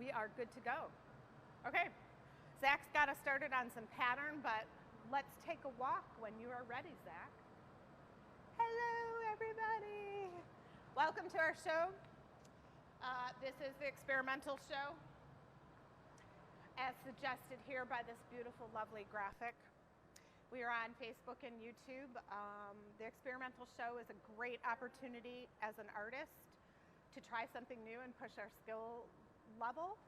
we are good to go. Okay, Zach's got us started on some pattern, but let's take a walk when you are ready, Zach. Hello, everybody. Welcome to our show. This is the experimental show, as suggested here by this beautiful, lovely graphic. We are on Facebook and YouTube. The experimental show is a great opportunity as an artist to try something new and push our skill level.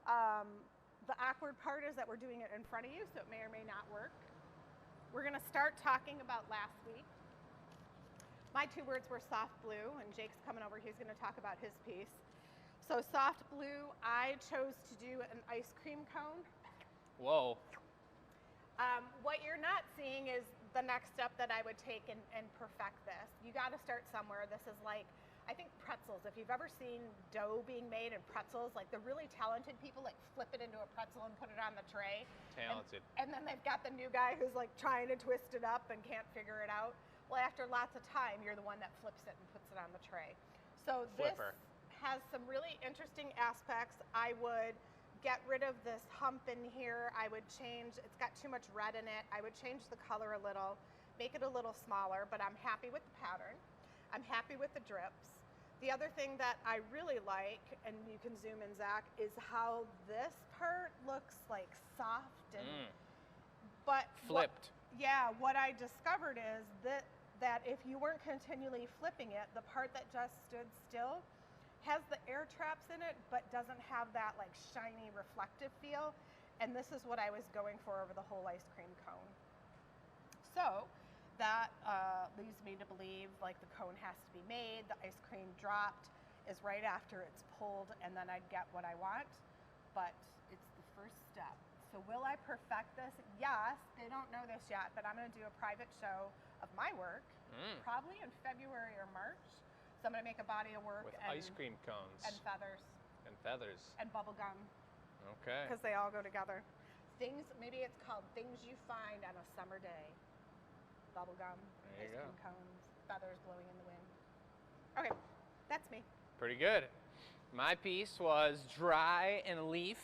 The awkward part is that we're doing it in front of you, so it may or may not work. We're going to start talking about last week. My 2 words were soft blue, and Jake's coming over. He's going to talk about his piece. So soft blue, I chose to do an ice cream cone. Whoa. What you're not seeing is the next step that I would take and perfect this. You got to start somewhere. This is like, I think pretzels. If you've ever seen dough being made in pretzels, like the really talented people like flip it into a pretzel and put it on the tray. Talented. And then they've got the new guy who's like trying to twist it up and can't figure it out. Well, after lots of time, you're the one that flips it and puts it on the tray. So Flipper. This has some really interesting aspects. I would get rid of this hump in here. I would change, it's got too much red in it. I would change the color a little, make it a little smaller, but I'm happy with the pattern. I'm happy with the drips. The other thing that I really like, and you can zoom in, Zach, is how this part looks like soft and, but flipped. What I discovered is that if you weren't continually flipping it, the part that just stood still has the air traps in it, but doesn't have that like shiny reflective feel. And this is what I was going for over the whole ice cream cone. So that leads me to believe like the cone has to be made, the ice cream dropped is right after it's pulled, and then I'd get what I want. But it's the first step. So will I perfect this? Yes, they don't know this yet, but I'm gonna do a private show of my work, probably in February or March. So I'm gonna make a body of work with and ice cream cones. And feathers. And feathers. And bubble gum. Okay. Because they all go together. Things, maybe it's called Things You Find on a Summer Day. Bubble gum, ice cream cones, feathers blowing in the wind. Okay, that's me. Pretty good. My piece was dry and leaf.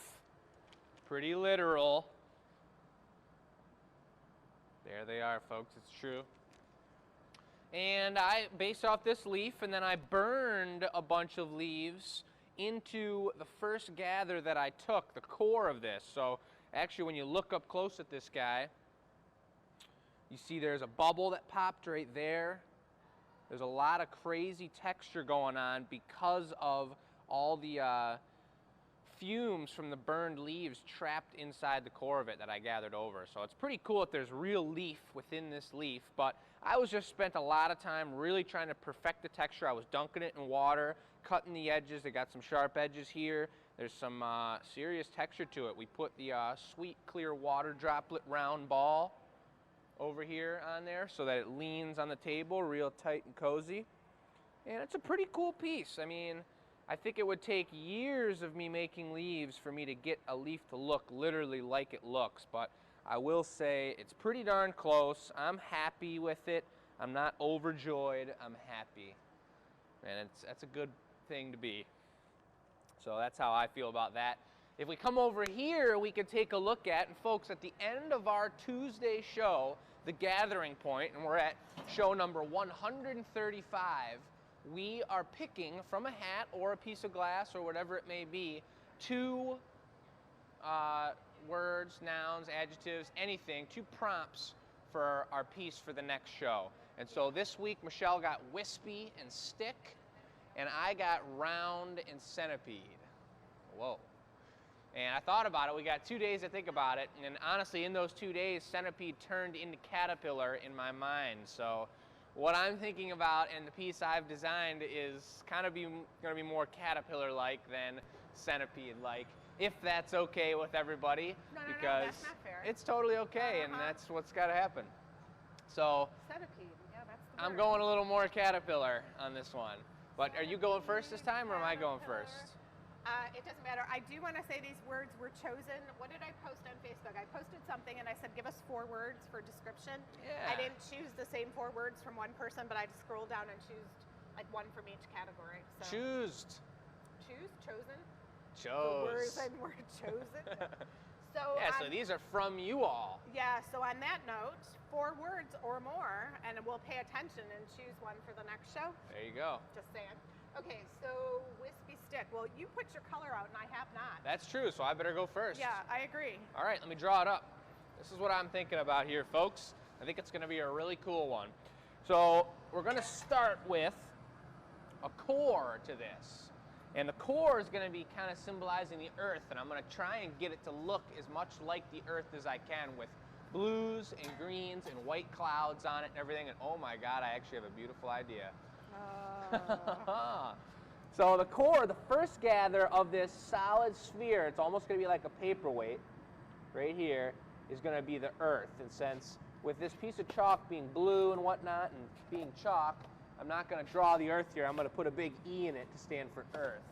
Pretty literal. There they are, folks, it's true. And I based off this leaf, and then I burned a bunch of leaves into the first gather that I took, the core of this. So actually when you look up close at this guy, you see there's a bubble that popped right there. There's a lot of crazy texture going on because of all the fumes from the burned leaves trapped inside the core of it that I gathered over. So it's pretty cool that there's real leaf within this leaf, but I was just spent a lot of time really trying to perfect the texture. I was dunking it in water, cutting the edges. They got some sharp edges here. There's some serious texture to it. We put the sweet clear water droplet round ball over here on there so that it leans on the table real tight and cozy. And it's a pretty cool piece. I mean, I think it would take years of me making leaves for me to get a leaf to look literally like it looks, but I will say it's pretty darn close. I'm happy with it. I'm not overjoyed. I'm happy. And that's a good thing to be. So that's how I feel about that. If we come over here, we can take a look at, and folks, at the end of our Tuesday show, The Gathering Point, and we're at show number 135, we are picking from a hat or a piece of glass or whatever it may be, 2 words, nouns, adjectives, anything, 2 prompts for our piece for the next show. And so this week, Michelle got wispy and stick, and I got round and centipede. Whoa. And I thought about it. We got 2 days to think about it. And honestly, in those 2 days, centipede turned into caterpillar in my mind. So what I'm thinking about and the piece I've designed is kind of going to be more caterpillar-like than centipede-like, if that's okay with everybody. No, because that's not fair. It's totally okay, and that's what's got to happen. So Centipede, yeah, that's the I'm word. going a little more caterpillar on this one. But are you going first this time, or am I going first? It doesn't matter. I do want to say these words were chosen. What did I post on Facebook? I posted something and I said, give us 4 words for description. Yeah. I didn't choose the same 4 words from one person, but I just scrolled down and chose like 1 from each category. So. Choosed. Chosen? the words Chose. and were chosen. So Yeah, so these are from you all. yeah, so on that note, 4 words or more, and we'll pay attention and choose one for the next show. There you go. Just saying. Okay, so Wispy Stick. Well, you put your color out and I have not. That's true, so I better go first. Yeah, I agree. All right, let me draw it up. This is what I'm thinking about here, folks. I think it's going to be a really cool one. So we're going to start with a core to this. And the core is going to be kind of symbolizing the earth, and I'm going to try and get it to look as much like the earth as I can with blues and greens and white clouds on it and everything. And oh my God, I actually have a beautiful idea. So the core, the first gather of this solid sphere, it's almost going to be like a paperweight right here, is going to be the earth. And since with this piece of chalk being blue and whatnot and being chalk, I'm not going to draw the earth here. I'm going to put a big E in it to stand for earth.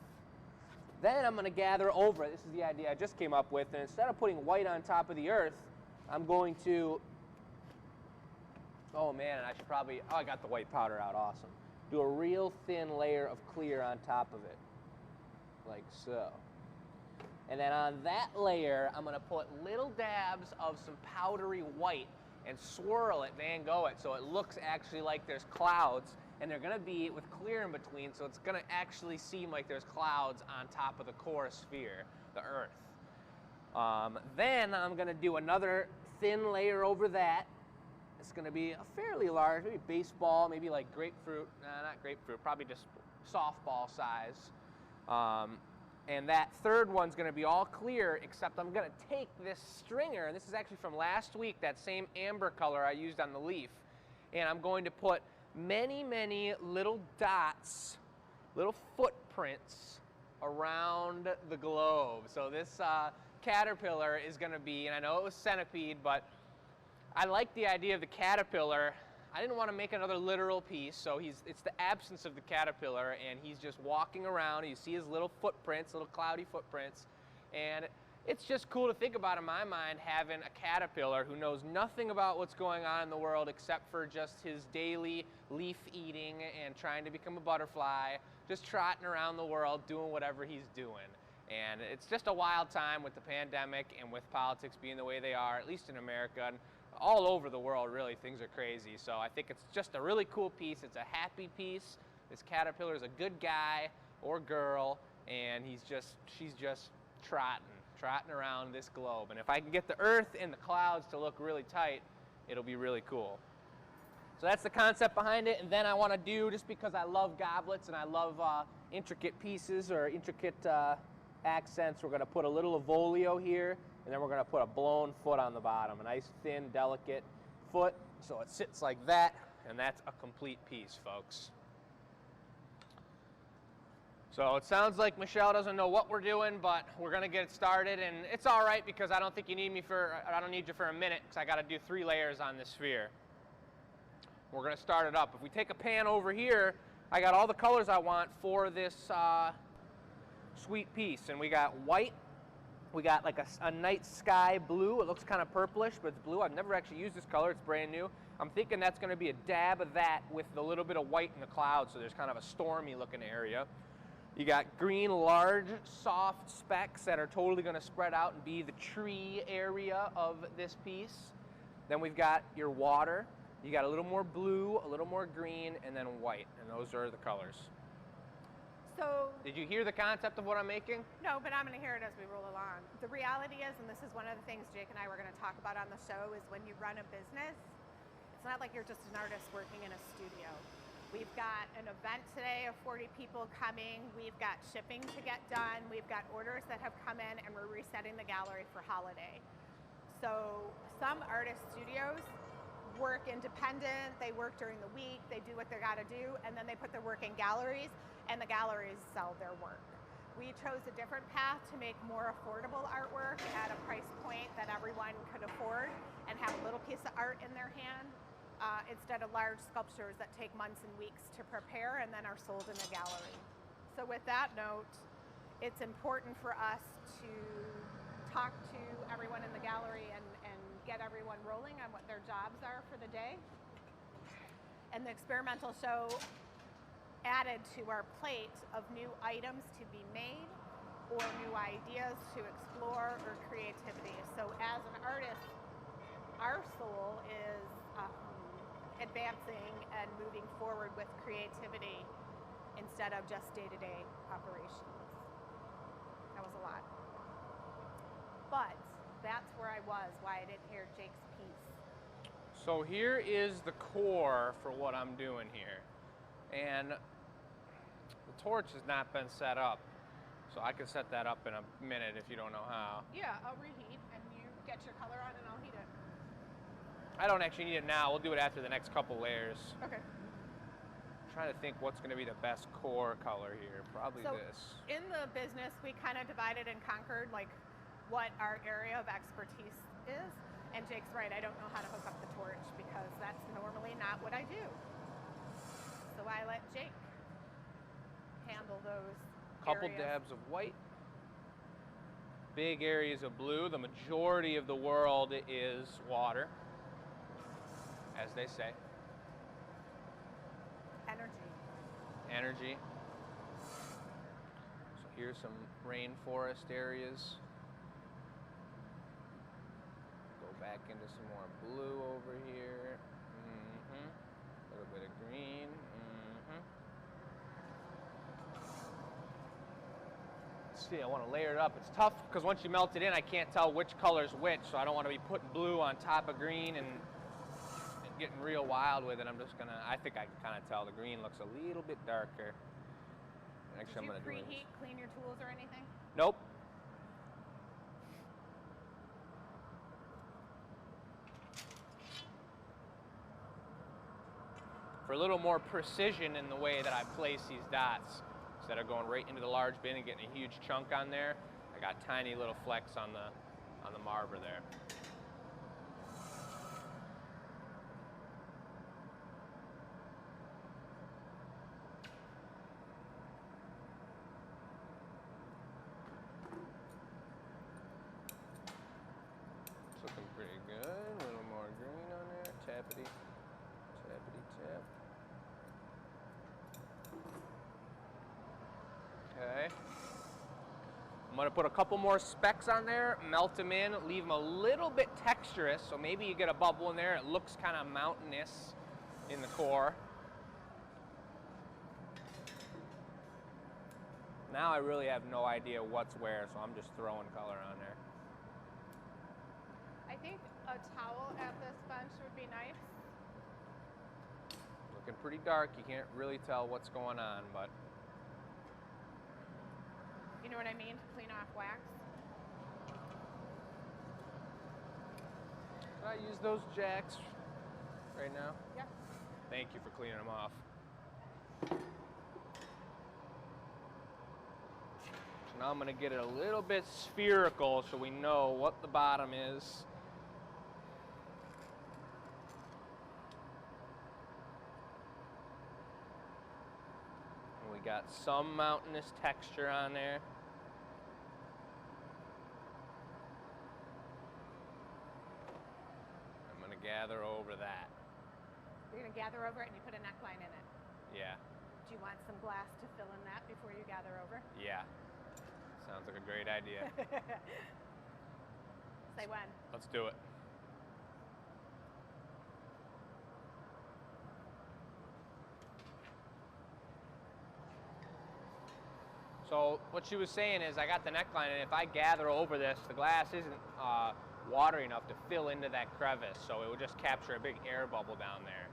Then I'm going to gather over it. This is the idea I just came up with. And instead of putting white on top of the earth, I'm going to, oh man, I should probably, oh, I got the white powder out, awesome. Do a real thin layer of clear on top of it, like so. And then on that layer, I'm going to put little dabs of some powdery white and swirl it, Van Gogh it, so it looks actually like there's clouds. And they're going to be with clear in between, so it's going to actually seem like there's clouds on top of the core sphere, the earth. Then I'm going to do another thin layer over that. It's going to be a fairly large, maybe baseball, maybe like grapefruit, not grapefruit, probably just softball size. And that third one's going to be all clear, except I'm going to take this stringer, and this is actually from last week, that same amber color I used on the leaf, and I'm going to put many, many little dots, little footprints around the globe. So this caterpillar is going to be, and I know it was Centipede, but I like the idea of the caterpillar. I didn't want to make another literal piece, so it's the absence of the caterpillar, and he's just walking around. You see his little footprints, little cloudy footprints, and it's just cool to think about in my mind having a caterpillar who knows nothing about what's going on in the world except for just his daily leaf eating and trying to become a butterfly, just trotting around the world doing whatever he's doing. And it's just a wild time with the pandemic and with politics being the way they are, at least in America, and all over the world really, things are crazy. So I think it's just a really cool piece. It's a happy piece. This caterpillar is a good guy or girl, and she's just trotting around this globe. And if I can get the earth and the clouds to look really tight, it'll be really cool. So that's the concept behind it. And then I want to do, just because I love goblets and I love intricate pieces or intricate accents, we're going to put a little Avolio here, and then we're going to put a blown foot on the bottom, a nice thin, delicate foot, so it sits like that, and that's a complete piece, folks. So it sounds like Michelle doesn't know what we're doing, but we're going to get it started, and it's all right because I don't think you need me I don't need you for a minute because I got to do 3 layers on this sphere. We're going to start it up. If we take a pan over here, I got all the colors I want for this sweet piece, and we got white, we got like a night sky blue. It looks kind of purplish, but it's blue. I've never actually used this color. It's brand new. I'm thinking that's going to be a dab of that with a little bit of white in the clouds, so there's kind of a stormy looking area. You got green, large, soft specks that are totally going to spread out and be the tree area of this piece. Then we've got your water. You got a little more blue, a little more green, and then white, and those are the colors. So, did you hear the concept of what I'm making? No, but I'm going to hear it as we roll along. The reality is, and this is one of the things Jake and I were going to talk about on the show, is when you run a business, it's not like you're just an artist working in a studio. We've got an event today of 40 people coming. We've got shipping to get done. We've got orders that have come in, and we're resetting the gallery for holiday. So some artist studios work independent. They work during the week. They do what they got to do, and then they put their work in galleries, and the galleries sell their work. We chose a different path to make more affordable artwork at a price point that everyone could afford and have a little piece of art in their hand, instead of large sculptures that take months and weeks to prepare and then are sold in a gallery. So with that note, it's important for us to talk to everyone in the gallery and get everyone rolling on what their jobs are for the day. And the experimental show added to our plate of new items to be made or new ideas to explore or creativity. So as an artist, our soul is advancing and moving forward with creativity instead of just day-to-day operations. That was a lot. But that's where I was, why I didn't hear Jake's piece. So here is the core for what I'm doing here. And the torch has not been set up. So I can set that up in a minute if you don't know how. Yeah, I'll reheat and you get your color on and I'll heat it. I don't actually need it now. We'll do it after the next couple layers. Okay. I'm trying to think what's going to be the best core color here. Probably So this. in the business, we kind of divided and conquered like what our area of expertise is. And Jake's right, I don't know how to hook up the torch because that's normally not what I do. So I let Jake handle those Couple areas. dabs of white. Big areas of blue. The majority of the world is water, as they say. Energy. So here's some rainforest areas. Go back into some more blue over here. A little bit of green. Let's see, I want to layer it up. It's tough because once you melt it in, I can't tell which color's which, so I don't want to be putting blue on top of green and getting real wild with it. I'm just gonna, I think I can kind of tell the green looks a little bit darker. Actually, Did you preheat, clean your tools or anything? Nope. For a little more precision in the way that I place these dots, instead of going right into the large bin and getting a huge chunk on there, I got tiny little flecks on the marber there. Looking pretty good. A little more green on there. Tappity, tappity, tap. Okay. I'm gonna put a couple more specks on there, melt them in, leave them a little bit texturous, so maybe you get a bubble in there. It looks kind of mountainous in the core. Now I really have no idea what's where, so I'm just throwing color on there. I think a towel at this bench would be nice. Looking pretty dark. You can't really tell what's going on, but You know what I mean? To clean off wax. can I use those jacks right now? Yeah. Thank you for cleaning them off. So now I'm going to get it a little bit spherical so we know what the bottom is. And we got some mountainous texture on there. I'm going to gather over that. You're going to gather over it and you put a neckline in it. Yeah. Do you want some glass to fill in that before you gather over? Yeah. Sounds like a great idea. Say when. Let's do it. So what she was saying is I got the neckline, and if I gather over this, the glass isn't watery enough to fill into that crevice, so it would just capture a big air bubble down there.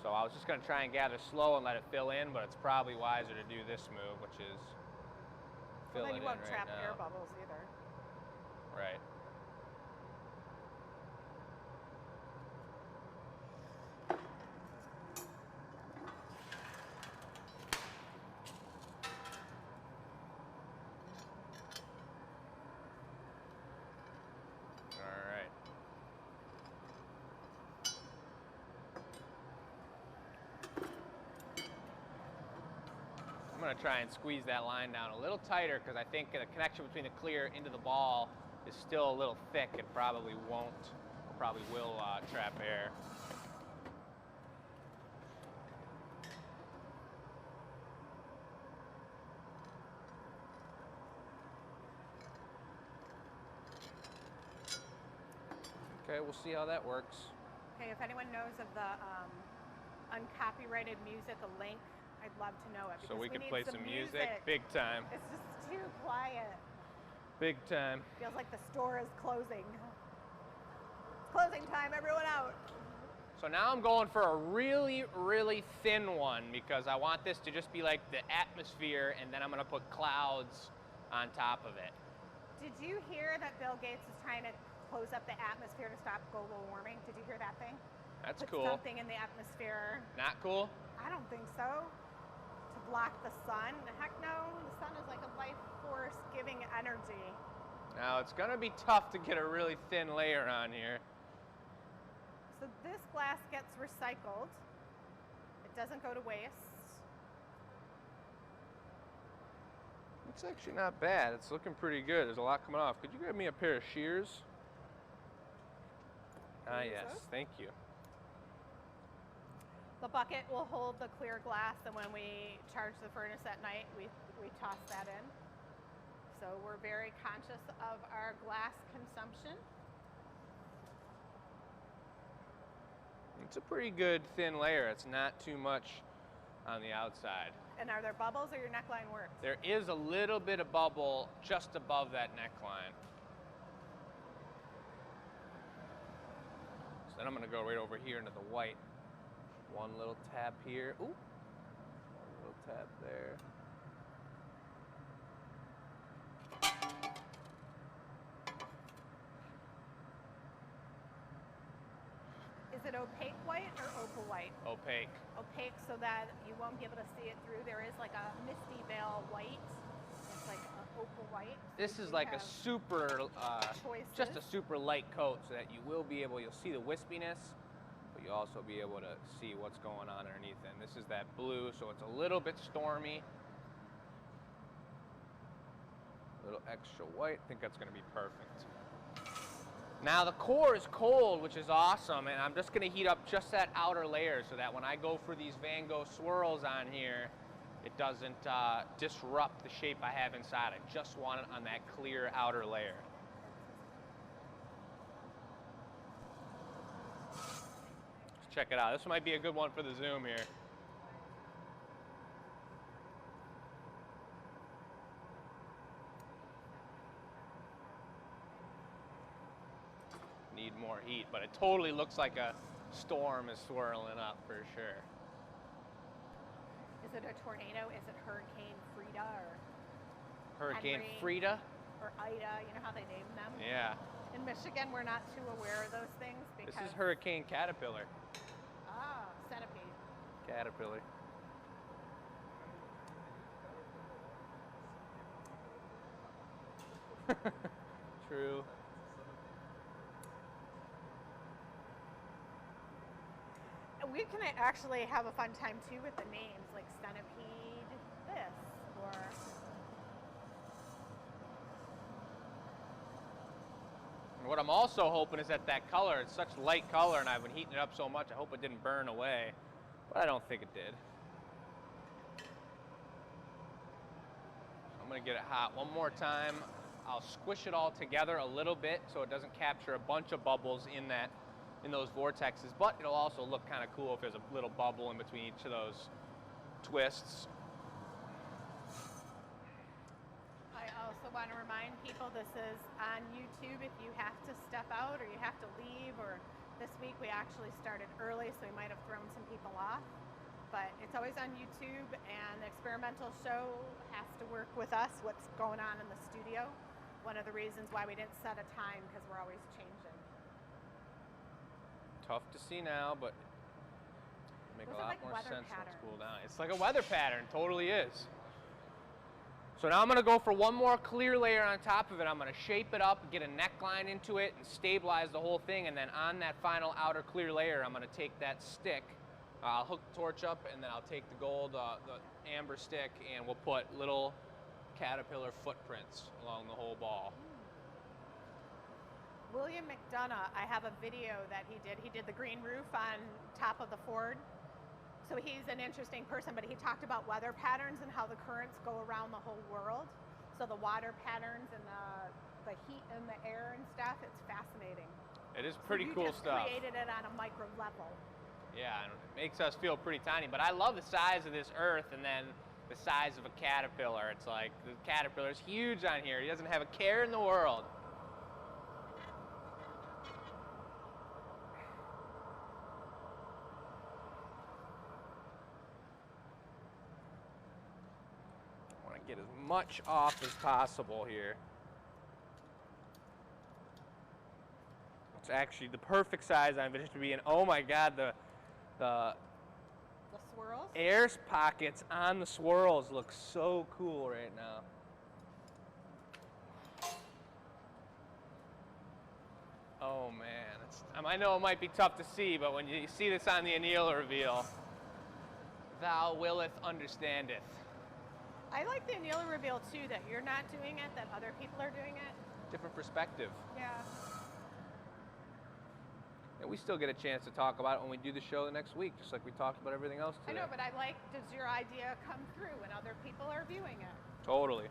So I was just going to try and gather slow and let it fill in, but it's probably wiser to do this move, which is fill Well, then it you won't in trap right air now. bubbles either. Right. All right. I'm going to try and squeeze that line down a little tighter because I think the connection between the clear into the ball is still a little thick and probably will trap air. Okay, we'll see how that works. Okay, if anyone knows of the uncopyrighted music, a link, I'd love to know it. So we can need play some music. Big time. It's just too quiet. Big time. Feels like the store is closing. It's closing time, everyone out. So now I'm going for a really, really thin one because I want this to just be like the atmosphere, and then I'm gonna put clouds on top of it. Did you hear that Bill Gates is trying to close up the atmosphere to stop global warming? Did you hear that thing? That's Put cool. something in the atmosphere. Not cool? I don't think so. To block the sun? Heck no. The sun is like a life force giving energy. Now it's gonna be tough to get a really thin layer on here. So this glass gets recycled. It doesn't go to waste. It's actually not bad. It's looking pretty good. There's a lot coming off. Could you grab me a pair of shears? Ah, yes. Thank you. The bucket will hold the clear glass, and when we charge the furnace at night, we toss that in. So we're very conscious of our glass consumption. It's a pretty good thin layer. It's not too much on the outside. And are there bubbles, or your neckline works? There is a little bit of bubble just above that neckline. So then I'm gonna go right over here into the white. One little tap here. Ooh, one little tap there. Is it opaque white or opal white? Opaque. Opaque, so that you won't be able to see it through. There is like a misty veil white. It's like an opal white. So This is like a super, just a super light coat, so that you will be able, you'll see the wispiness, but you'll also be able to see what's going on underneath. And this is that blue, so it's a little bit stormy. A little extra white. I think that's going to be perfect. Now the core is cold, which is awesome, and I'm just going to heat up just that outer layer so that when I go for these Van Gogh swirls on here, it doesn't disrupt the shape I have inside. I just want it on that clear outer layer. Let's check it out. This might be a good one for the zoom here. Need more heat, but it totally looks like a storm is swirling up for sure. Is it a tornado? Is it Hurricane Frida or Hurricane Henry Frida? or Ida? You know how they name them? Yeah. In Michigan, we're not too aware of those things because... This is Hurricane Caterpillar. Ah, Centipede. Caterpillar. True. And we can actually have a fun time too with the names, like Centipede this, or... And what I'm also hoping is that color, it's such light color, and I've been heating it up so much, I hope it didn't burn away. But I don't think it did. I'm gonna get it hot one more time. I'll squish it all together a little bit so it doesn't capture a bunch of bubbles in those vortexes, but it'll also look kind of cool if there's a little bubble in between each of those twists. I also want to remind people this is on YouTube if you have to step out or you have to leave, or this week we actually started early, so we might have thrown some people off. But it's always on YouTube, and the experimental show has to work with us, what's going on in the studio. One of the reasons why we didn't set a time, because we're always changing. Tough to see now, but make a lot more sense once patterns. it's cooled down. It's like a weather pattern, totally is. So now I'm gonna go for one more clear layer on top of it. I'm gonna shape it up, get a neckline into it, and stabilize the whole thing. And then on that final outer clear layer, I'm gonna take that stick, I'll hook the torch up, and then I'll take the gold, the amber stick, and we'll put little caterpillar footprints along the whole ball. William McDonough, I have a video that he did. He did the green roof on top of the Ford. So he's an interesting person, but he talked about weather patterns and how the currents go around the whole world. So the water patterns and the heat in the air and stuff, it's fascinating. It is pretty so cool you just stuff. created it on a micro level. Yeah, and it makes us feel pretty tiny. But I love the size of this earth and then the size of a caterpillar. It's like the caterpillar's huge on here. He doesn't have a care in the world. I want to get as much off as possible here. It's actually the perfect size I envisioned it to be. And oh my God, the swirls? air pockets on the swirls look so cool right now. Oh man, I know it might be tough to see, but when you see this on the anneal reveal, thou willeth understandeth. I like the anneal reveal too, that you're not doing it, that other people are doing it. Different perspective. Yeah. And we still get a chance to talk about it when we do the show the next week, just like we talked about everything else today. I know, but I like, does your idea come through when other people are viewing it? Totally.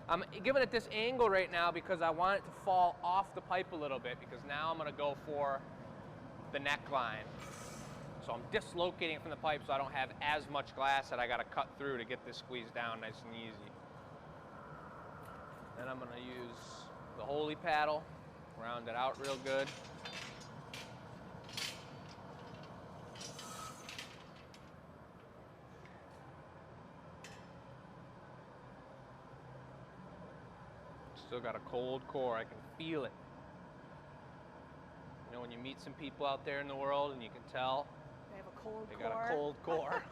I'm giving it this angle right now because I want it to fall off the pipe a little bit, because now I'm going to go for the neckline. So I'm dislocating it from the pipe so I don't have as much glass that I got to cut through to get this squeezed down nice and easy. Then I'm going to use the holy paddle, round it out real good. Still got a cold core, I can feel it. You know, when you meet some people out there in the world and you can tell They have a cold they core. got a cold core.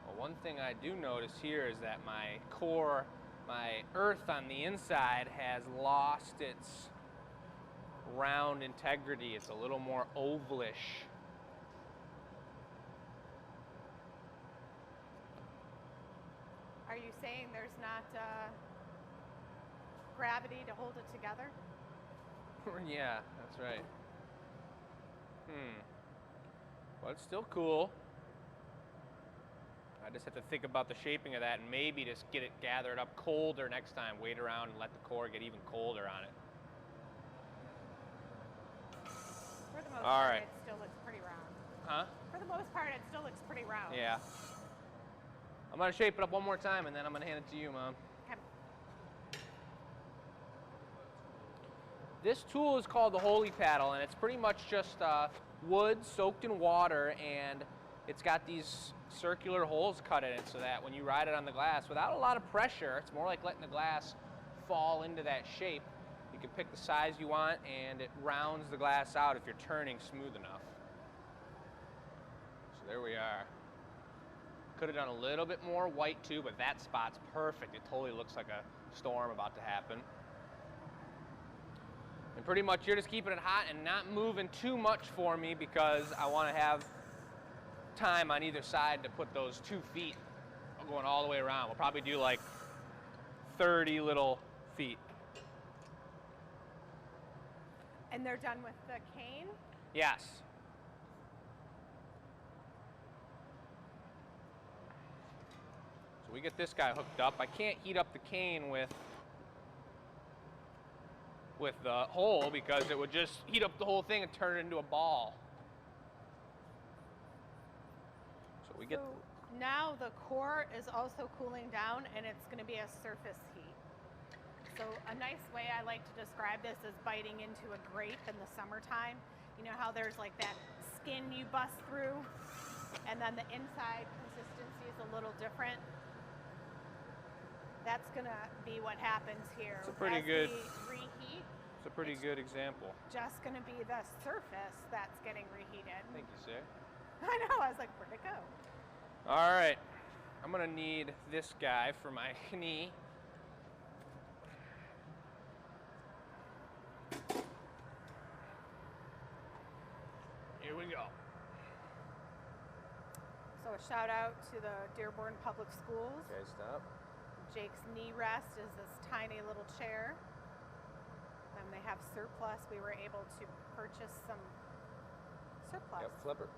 Well, one thing I do notice here is that my core, my earth on the inside has lost its round integrity. It's a little more ovalish. Are you saying there's not gravity to hold it together? Yeah, that's right. Well, it's still cool. I just have to think about the shaping of that and maybe just get it gathered up colder next time. Wait around and let the core get even colder on it. For the most All part, right. it still looks pretty round. Huh? For the most part, it still looks pretty round. Yeah. I'm going to shape it up one more time and then I'm going to hand it to you, Mom. Okay. This tool is called the Holy Paddle, and it's pretty much just wood soaked in water, and it's got these circular holes cut in it so that when you ride it on the glass, without a lot of pressure, it's more like letting the glass fall into that shape. You can pick the size you want, and it rounds the glass out if you're turning smooth enough. So there we are. Could have done a little bit more white too, but that spot's perfect. It totally looks like a storm about to happen. And pretty much you're just keeping it hot and not moving too much for me because I want to have time on either side to put those 2 feet going all the way around. We'll probably do like 30 little feet. And they're done with the cane? Yes. So we get this guy hooked up. I can't heat up the cane with the hole because it would just heat up the whole thing and turn it into a ball. So we get... So now the core is also cooling down and it's going to be a surface heat. So a nice way I like to describe this is biting into a grape in the summertime. You know how there's like that skin you bust through and then the inside consistency is a little different? That's going to be what happens here. It's a pretty good... We reheat. It's a pretty good example. Just going to be the surface that's getting reheated. Thank you, sir. I know, I was like, where'd it go? All right, I'm gonna need this guy for my knee. Here we go. So a shout out to the Dearborn Public Schools. Okay, stop. Jake's knee rest is this tiny little chair. And they have surplus. We were able to purchase some surplus. Yep, flipper.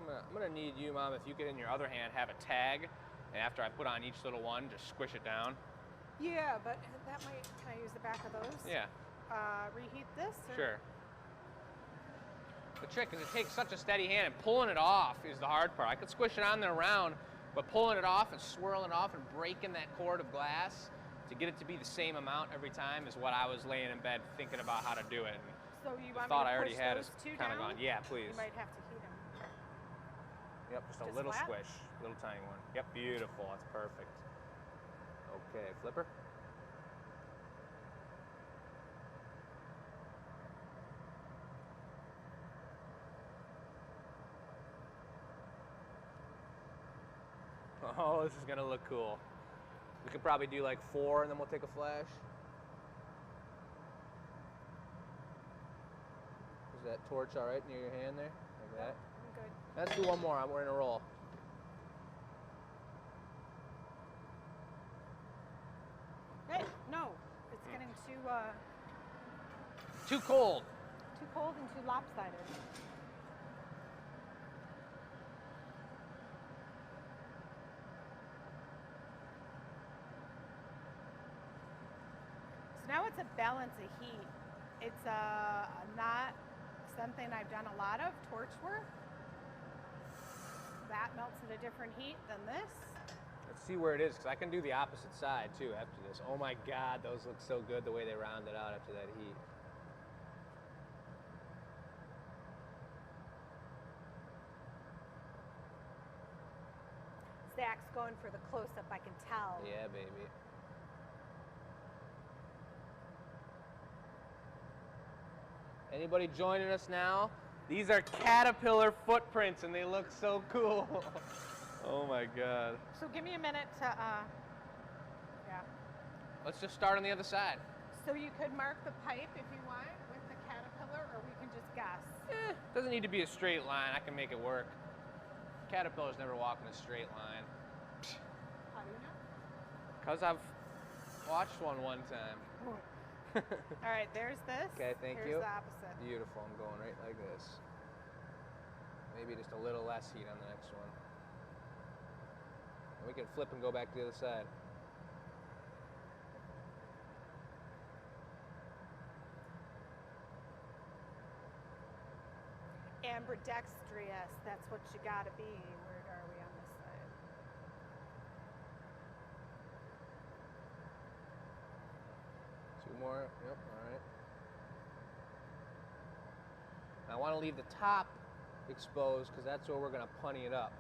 I'm gonna need you, Mom, if you could in your other hand have a tag, and after I put on each little one, just squish it down. Yeah, but that might, can I use the back of those? Yeah. Reheat this? Or? Sure. The trick is it takes such a steady hand, and pulling it off is the hard part. I could squish it on there around, but pulling it off and swirling it off and breaking that cord of glass to get it to be the same amount every time is what I was laying in bed thinking about how to do it. And so you the want thought me to I already push had those is two kind of down? gone. Yeah, please. You might have to heat them. Yep, just a Just little flat? squish, little tiny one. Yep, beautiful. That's perfect. Okay, flipper. Oh, this is gonna look cool. We could probably do like 4 and then we'll take a flash. Is that torch all right near your hand there? Like that? I'm good. Let's do one more. We're in a roll. Hey, no, it's getting Too cold. too cold and too lopsided. So now it's a balance of heat. It's not something I've done a lot of, torch work. That melts at a different heat than this. Let's see where it is, because I can do the opposite side too after this. Oh my God, those look so good the way they rounded out after that heat. Zach's going for the close-up, I can tell. Yeah, baby. Anybody joining us now? These are caterpillar footprints and they look so cool. Oh my God. So give me a minute to, yeah. Let's just start on the other side. So you could mark the pipe if you want with the caterpillar, or we can just guess. Doesn't need to be a straight line. I can make it work. Caterpillars never walk in a straight line. How do you know? Because I've watched one time. All right, there's this. Okay, thank Here's you. the opposite. Beautiful. I'm going right like this. Maybe just a little less heat on the next one. And we can flip and go back to the other side. Ambidextrous, that's what you gotta be. Where are we on this side? Two more. Yep, all right. I want to leave the top exposed because that's where we're going to punny it up.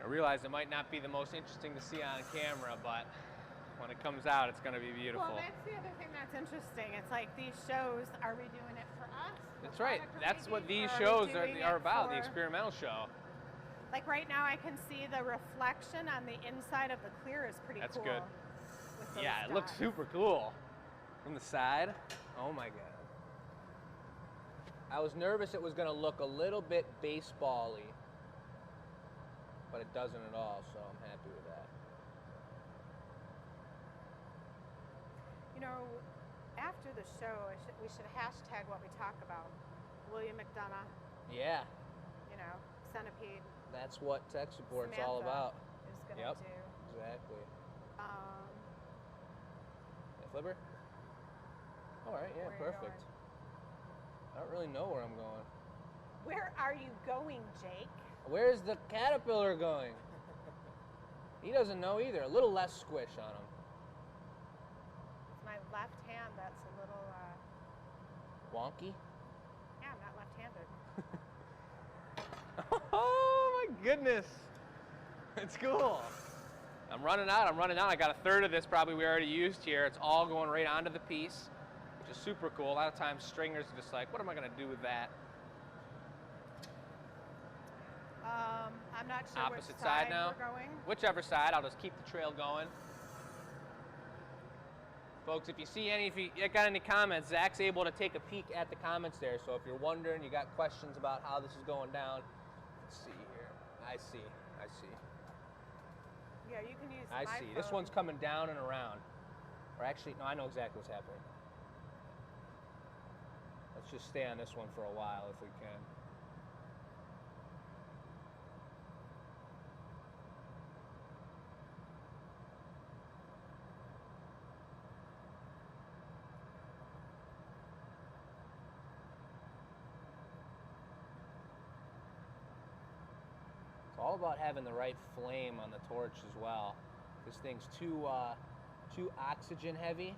I realize it might not be the most interesting to see on camera, but when it comes out, it's going to be beautiful. Well, that's the other thing that's interesting. It's like these shows, are we doing it for us? That's right. That's what these shows are about, the experimental show. Like right now, I can see the reflection on the inside of the clear is pretty That's cool. good. With those Yeah, it looks dots. super cool. From the side, oh my God. I was nervous it was going to look a little bit baseball-y, but it doesn't at all, so I'm happy with that. You know, after the show, we should hashtag what we talk about. William McDonough, Yeah, you know, Centipede. that's what tech support's all Samantha about. is gonna Yep. do. Exactly. Hey, flipper? All right, yeah, Where are you perfect. going? I don't really know where I'm going. Where are you going, Jake? Where's the caterpillar going? He doesn't know either. A little less squish on him. It's my left hand that's a little, Wonky? yeah, I'm not left-handed. Oh my goodness. It's cool. I'm running out. I got a third of this probably we already used here. It's all going right onto the piece, which is super cool. A lot of times stringers are just like, what am I going to do with that? I'm not sure Opposite which side now? we're going. Whichever side, I'll just keep the trail going. Folks, if you got any comments, Zach's able to take a peek at the comments there. So if you're wondering, you got questions about how this is going down, let's see here. I see. Yeah, you can use I my see. phone. This one's coming down and around. Or actually, no, I know exactly what's happening. Let's just stay on this one for a while if we can. It's all about having the right flame on the torch as well. This thing's too oxygen heavy,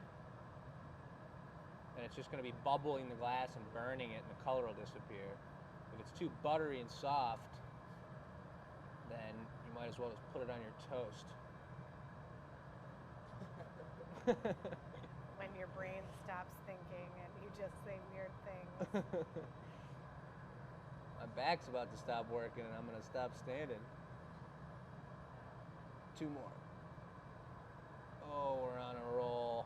and it's just going to be bubbling the glass and burning it, and the color will disappear. If it's too buttery and soft, then you might as well just put it on your toast. When your brain stops thinking and you just say weird things. My back's about to stop working, and I'm going to stop standing. 2 more. Oh, we're on a roll.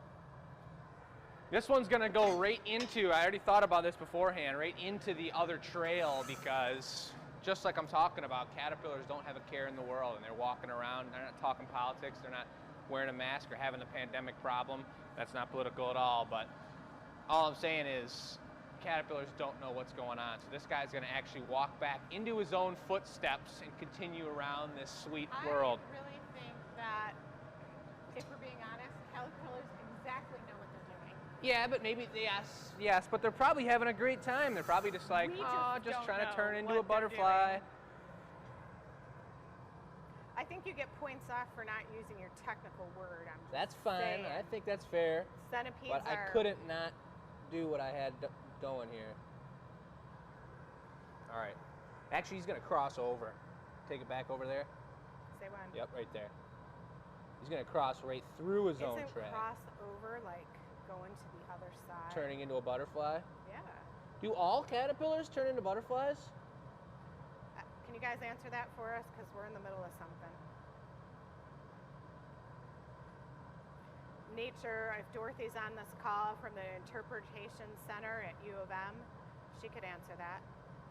This one's gonna go right into, I already thought about this beforehand, right into the other trail, because just like I'm talking about, caterpillars don't have a care in the world, and they're walking around, they're not talking politics, they're not wearing a mask or having a pandemic problem. That's not political at all, but all I'm saying is caterpillars don't know what's going on. So this guy's gonna actually walk back into his own footsteps and continue around this sweet world. I really think that, if we're being honest, caterpillars exactly know what they're doing. Yeah, but maybe, yes, but they're probably having a great time. They're probably just like, We just don't trying to know turn into what a they're butterfly. doing. I think you get points off for not using your technical word. That's fine. saying. I think that's fair. Centipedes But I are... couldn't not do what I had going here. All right. Actually, he's going to cross over. Take it back over there. Say when. Yep, right there. He's going to cross right through his own Isn't track. cross over like going to the other side? Turning into a butterfly. Yeah. Do all caterpillars turn into butterflies? Can you guys answer that for us? Because we're in the middle of something. Nature, if Dorothy's on this call from the Interpretation Center at U of M, she could answer that.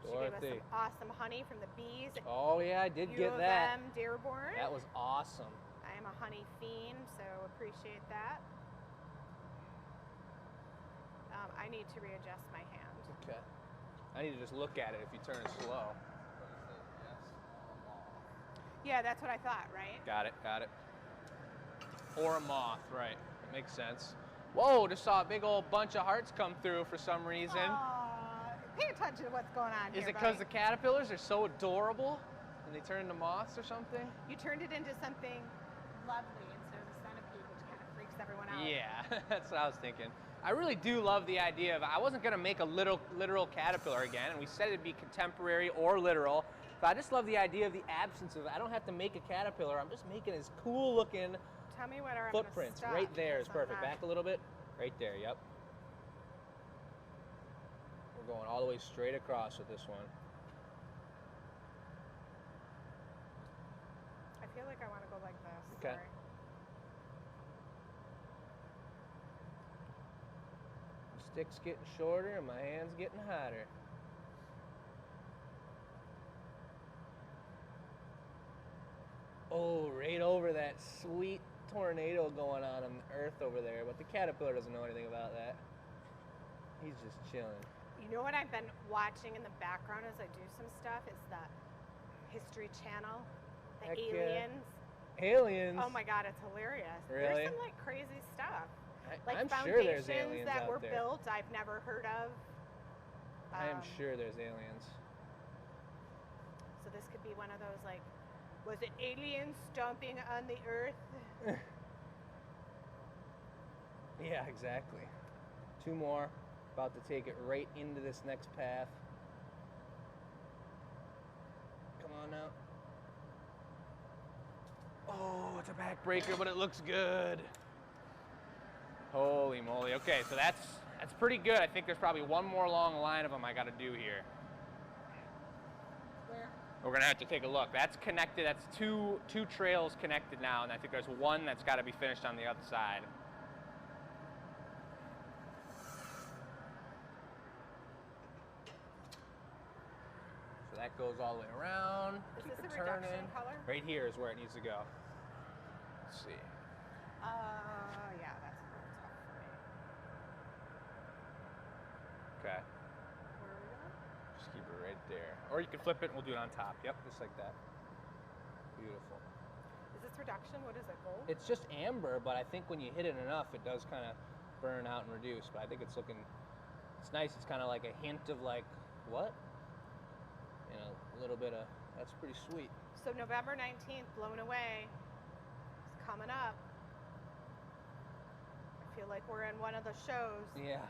She gave us Dorothy. some awesome honey from the bees at Oh, yeah, I did U get of that. M Dearborn. That was awesome. I am a honey fiend, so appreciate that. I need to readjust my hand. Okay. I need to just look at it if you turn it slow. Yeah, that's what I thought, right? Got it. Or a moth, right. That makes sense. Whoa, just saw a big old bunch of hearts come through for some reason. Pay attention to what's going on Is here, it because buddy. the caterpillars are so adorable and they turn into moths or something? You turned it into something lovely instead of the centipede, which kind of freaks everyone out. Yeah, that's what I was thinking. I really do love the idea of, I wasn't gonna make a literal caterpillar again, and we said it'd be contemporary or literal, but I just love the idea of the absence of it. I don't have to make a caterpillar, I'm just making this cool looking Tell me where I'm footprints. gonna stop, Right there is because I'm perfect. not- Back a little bit. Right there, yep. We're going all the way straight across with this one. I feel like I want to go like this. Okay. Sorry. The stick's getting shorter and my hand's getting hotter. Oh, right over that sweet tornado going on the earth over there, but the caterpillar doesn't know anything about that. He's just chilling. You know what I've been watching in the background as I do some stuff is the History Channel, the Heck yeah. aliens. Aliens? Oh my God, it's hilarious. Really? There's some like crazy stuff. Like I'm foundations sure there's aliens that out were there. built I've never heard of. I am sure there's aliens. So this could be one of those like, was it aliens stomping on the earth? Yeah, exactly. 2 more. About to take it right into this next path. Come on now. Oh, it's a backbreaker, but it looks good. Holy moly. Okay, so that's pretty good. I think there's probably one more long line of them I got to do here. Where? We're gonna have to take a look. That's connected. That's two trails connected now, and I think there's one that's got to be finished on the other side. goes all the way around. Is Keep this it a reduction turning. color? Right here is where it needs to go. Let's see. Yeah, that's a little tough for me. Okay. Where are we going? Just keep it right there. Or you can flip it and we'll do it on top. Yep, just like that. Beautiful. Is this reduction? What is it, gold? It's just amber, but I think when you hit it enough, it does kind of burn out and reduce. But I think it's looking, it's nice. It's kind of like a hint of like, what? You know, a little bit of, that's pretty sweet. So November 19th, Blown Away, is coming up. I feel like we're in one of the shows. Yeah.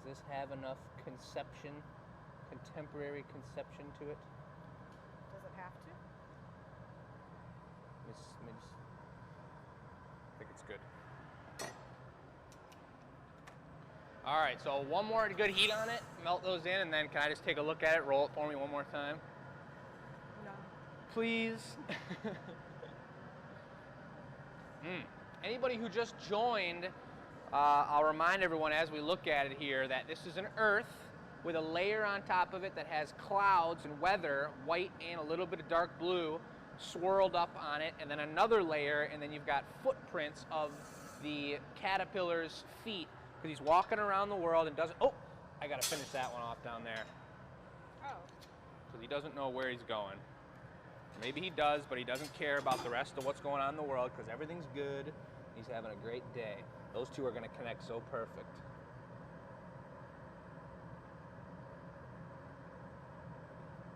Does this have enough conception, contemporary conception to it? Does it have to? I think it's good. All right, so one more good heat on it, melt those in, and then can I just take a look at it, roll it for me one more time? No. Please. Anybody who just joined, I'll remind everyone as we look at it here that this is an earth with a layer on top of it that has clouds and weather, white and a little bit of dark blue, swirled up on it, and then another layer, and then you've got footprints of the caterpillar's feet, because he's walking around the world and doesn't, oh, I gotta finish that one off down there. Oh. Because he doesn't know where he's going. Maybe he does, but he doesn't care about the rest of what's going on in the world because everything's good. He's having a great day. Those two are going to connect so perfect.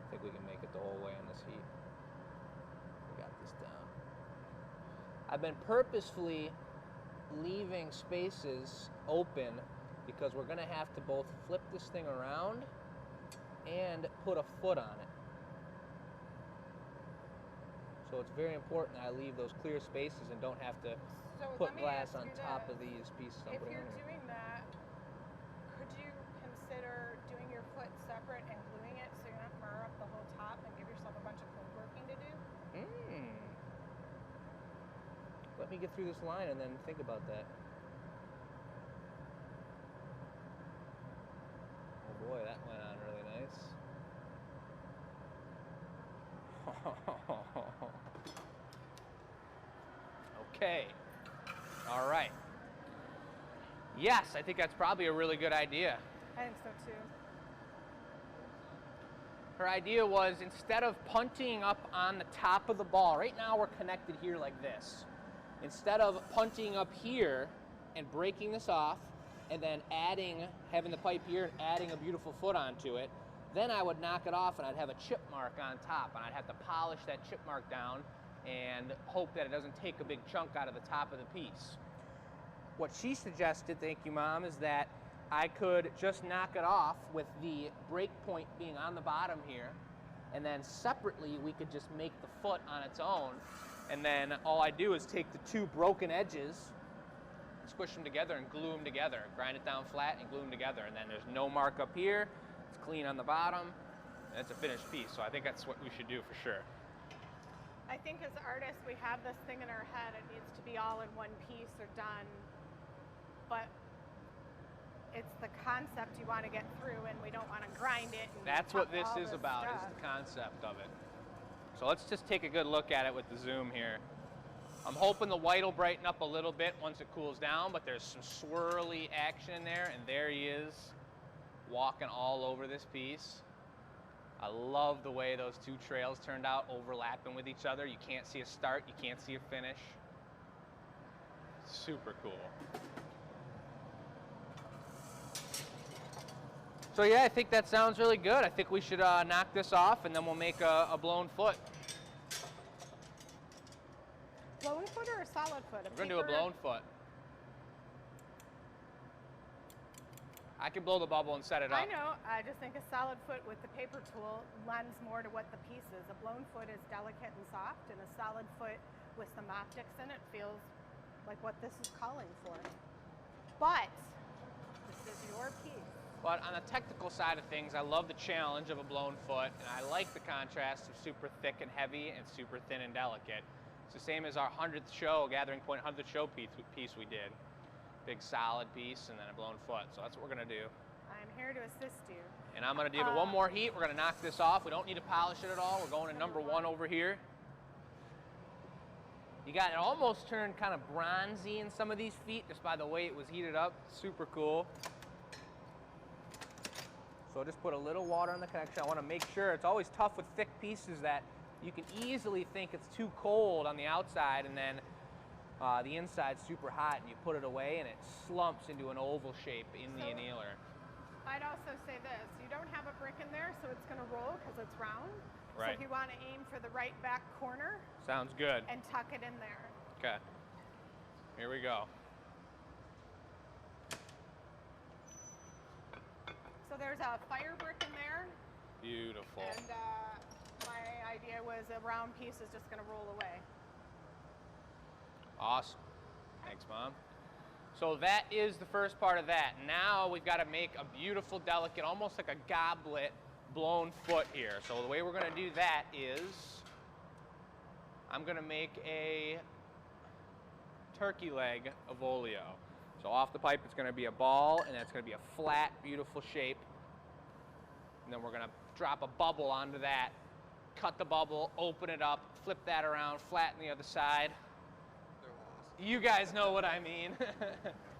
I think we can make it the whole way on this heat. We got this down. I've been purposefully leaving spaces open because we're going to have to both flip this thing around and put a foot on it. So it's very important that I leave those clear spaces and don't have to put glass on top of these pieces I'm If putting you're on here. doing that, could you consider doing your foot separate and gluing it so you're not mur up the whole top and give yourself a bunch of woodworking to do? Let me get through this line and then think about that. Oh boy, that went on really nice. Okay. All right. Yes, I think that's probably a really good idea. I think so too. Her idea was instead of punting up on the top of the ball, right now we're connected here like this. Instead of punting up here and breaking this off and then having the pipe here and adding a beautiful foot onto it, then I would knock it off and I'd have a chip mark on top and I'd have to polish that chip mark down and hope that it doesn't take a big chunk out of the top of the piece. What she suggested, thank you Mom, is that I could just knock it off with the break point being on the bottom here, and then separately we could just make the foot on its own, and then all I do is take the two broken edges, squish them together and glue them together, grind it down flat and glue them together, and then there's no mark up here, it's clean on the bottom, and it's a finished piece. So I think that's what we should do for sure. I think as artists we have this thing in our head, it needs to be all in one piece or done, but it's the concept you want to get through and we don't want to grind it. And that's what this all is about, stuff. is the concept of it. So let's just take a good look at it with the zoom here. I'm hoping the white will brighten up a little bit once it cools down, but there's some swirly action in there, and there he is walking all over this piece. I love the way those two trails turned out, overlapping with each other. You can't see a start, you can't see a finish. Super cool. So yeah, I think that sounds really good. I think we should knock this off and then we'll make a blown foot. Blown foot or a solid foot? We're gonna do a blown foot. I can blow the bubble and set it up. I know, I just think a solid foot with the paper tool lends more to what the piece is. A blown foot is delicate and soft, and a solid foot with some optics in it feels like what this is calling for. But this is your piece. But on the technical side of things, I love the challenge of a blown foot, and I like the contrast of super thick and heavy and super thin and delicate. It's the same as our 100th show, Gathering Point 100th show piece we did. Big solid piece and then a blown foot. So that's what we're gonna do. I'm here to assist you. And I'm gonna give it one more heat. We're gonna knock this off. We don't need to polish it at all. We're going to number one over here. You got it almost turned kind of bronzy in some of these feet just by the way it was heated up. Super cool. So just put a little water on the connection. I want to make sure. It's always tough with thick pieces that you can easily think it's too cold on the outside and then the inside's super hot, and you put it away and it slumps into an oval shape in the annealer. I'd also say this, you don't have a brick in there, so it's going to roll because it's round. Right. So if you want to aim for the right back corner. Sounds good. And tuck it in there. Okay. Here we go. So there's a fire brick in there. Beautiful. And my idea was a round piece is just going to roll away. Awesome. Thanks, Mom. So that is the first part of that. Now we've got to make a beautiful, delicate, almost like a goblet blown foot here. So the way we're going to do that is I'm going to make a turkey leg of oleo. So off the pipe it's going to be a ball, and that's going to be a flat, beautiful shape. And then we're going to drop a bubble onto that, cut the bubble, open it up, flip that around, flatten the other side. You guys know what I mean.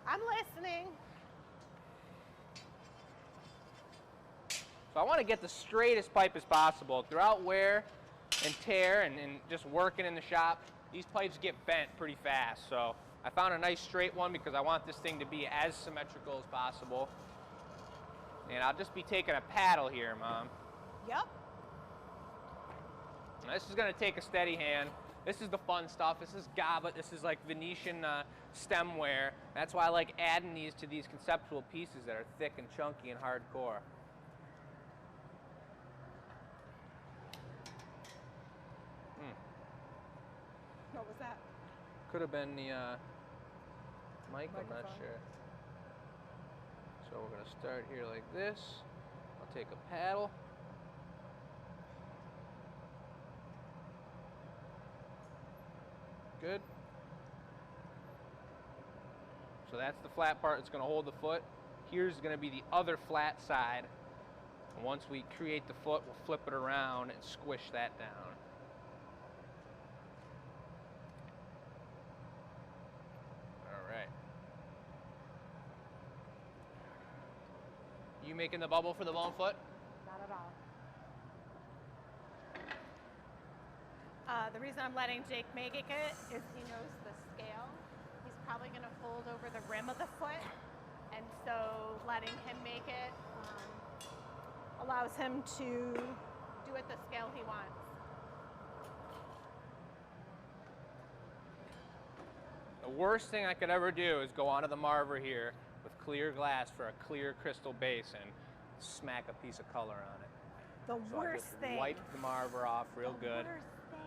I'm listening. So I want to get the straightest pipe as possible. Throughout wear and tear and just working in the shop, these pipes get bent pretty fast. So I found a nice straight one because I want this thing to be as symmetrical as possible. And I'll just be taking a paddle here, Mom. Yep. Now, this is going to take a steady hand. This is the fun stuff. This is goblet. This is like Venetian stemware. That's why I like adding these to these conceptual pieces that are thick and chunky and hardcore. What was that? Could have been the mic, I'm not sure. So we're going to start here like this. I'll take a paddle. Good. So that's the flat part that's going to hold the foot. Here's going to be the other flat side. And once we create the foot, we'll flip it around and squish that down. All right. You making the bubble for the bone foot? Not at all. The reason I'm letting Jake make it is he knows the scale. He's probably going to fold over the rim of the foot, and so letting him make it allows him to do it the scale he wants. The worst thing I could ever do is go onto the marver here with clear glass for a clear crystal base and smack a piece of color on it. The worst thing. Wipe the marver off real good. Worst thing.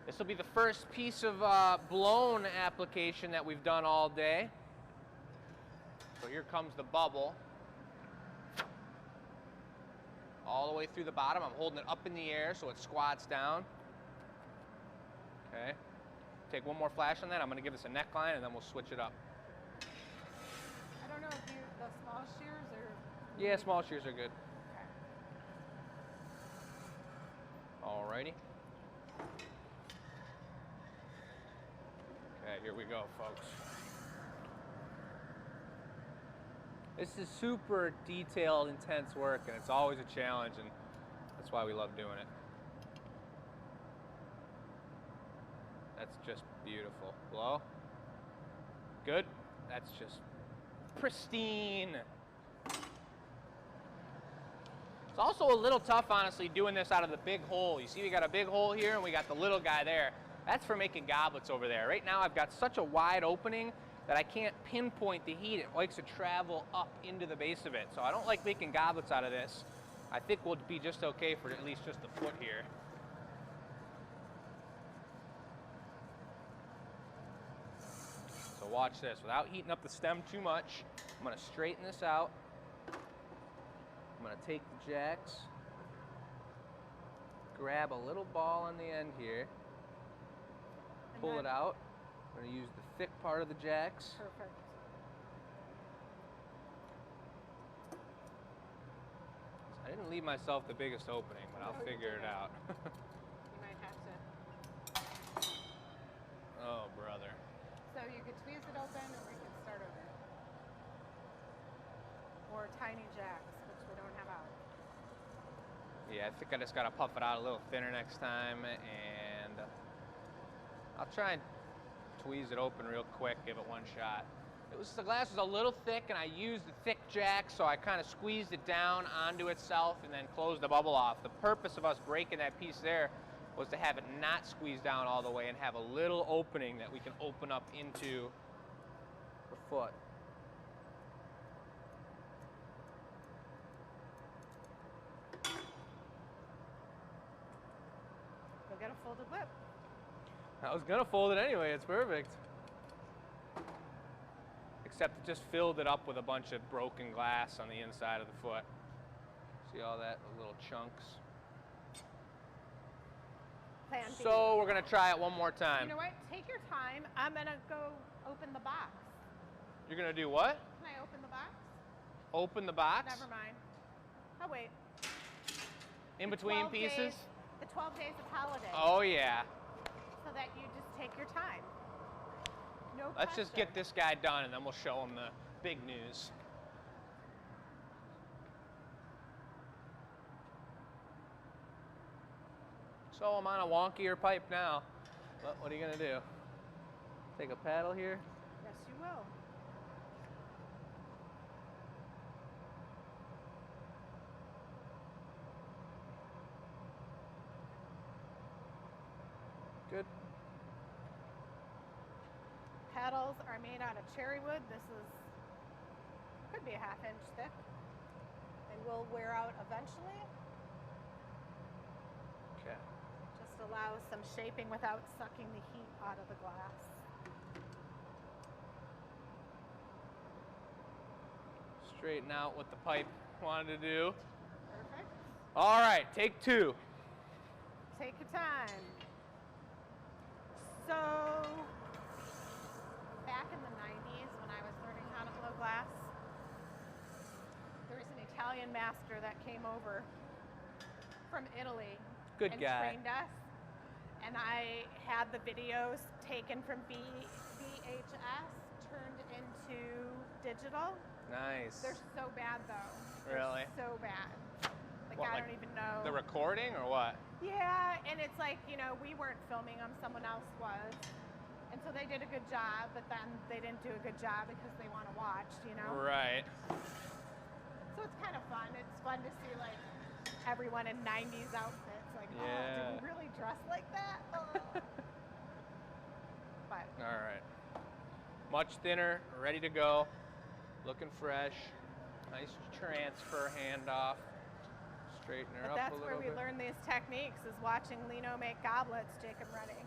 This will be the first piece of blown application that we've done all day. So here comes the bubble. All the way through the bottom. I'm holding it up in the air so it squats down. Okay. Take one more flash on that. I'm going to give this a neckline and then we'll switch it up. I don't know if the small shears are... Yeah, small shears are good. Okay. Alrighty. Okay, here we go, folks. This is super detailed, intense work, and it's always a challenge, and that's why we love doing it. That's just beautiful. Blow. Good. That's just pristine. It's also a little tough, honestly, doing this out of the big hole. You see we got a big hole here, and we got the little guy there. That's for making goblets over there. Right now I've got such a wide opening that I can't pinpoint the heat. It likes to travel up into the base of it. So I don't like making goblets out of this. I think we'll be just okay for at least just the foot here. So watch this. Without heating up the stem too much, I'm going to straighten this out. I'm going to take the jacks, grab a little ball on the end here, pull it out. I'm going to use the thick part of the jacks. Perfect. I didn't leave myself the biggest opening, but I'll figure it out. You might have to. Oh, brother. So you could squeeze it open, or we could start over. Or tiny jacks, which we don't have out. Yeah, I think I just gotta puff it out a little thinner next time, and I'll try and tweeze it open real quick, give it one shot. The glass was a little thick, and I used the thick jack, so I kind of squeezed it down onto itself and then closed the bubble off. The purpose of us breaking that piece there was to have it not squeeze down all the way and have a little opening that we can open up into the foot. You'll get a folded lip. I was gonna fold it anyway, it's perfect. Except it just filled it up with a bunch of broken glass on the inside of the foot. See all that, the little chunks? Plan B. So we're gonna try it one more time. You know what? Take your time. I'm gonna go open the box. You're gonna do what? Can I open the box? Open the box? Never mind. Oh, wait. In The between 12 pieces? days- the 12 days of holiday. Oh yeah. So that you just take your time. No Let's just pressure. get this guy done and then we'll show him the big news. So I'm on a wonkier pipe now. But what are you gonna do? Take a paddle here? Yes, you will. Good. Paddles are made out of cherry wood. This could be a ½ inch thick and will wear out eventually. Okay. Just allows some shaping without sucking the heat out of the glass. Straighten out what the pipe wanted to do. Perfect. All right, take two. Take your time. So, back in the 90s when I was learning how to blow glass, there was an Italian master that came over from Italy Good and guy. trained us. And I had the videos taken from VHS turned into digital. Nice. They're so bad though. Really? They're so bad. Like What, I like don't even know. The recording or what? Yeah, and it's like, you know, we weren't filming them, someone else was. And so they did a good job, but then they didn't do a good job because they want to watch, you know? Right. So it's kind of fun. It's fun to see like everyone in 90s outfits. Like, oh, Yeah. did we really dress like that? Oh. But All right. Much thinner, ready to go. Looking fresh. Nice transfer handoff. Straighten her But up that's a little where we bit. learn these techniques, is watching Lino make goblets, Jacob ready.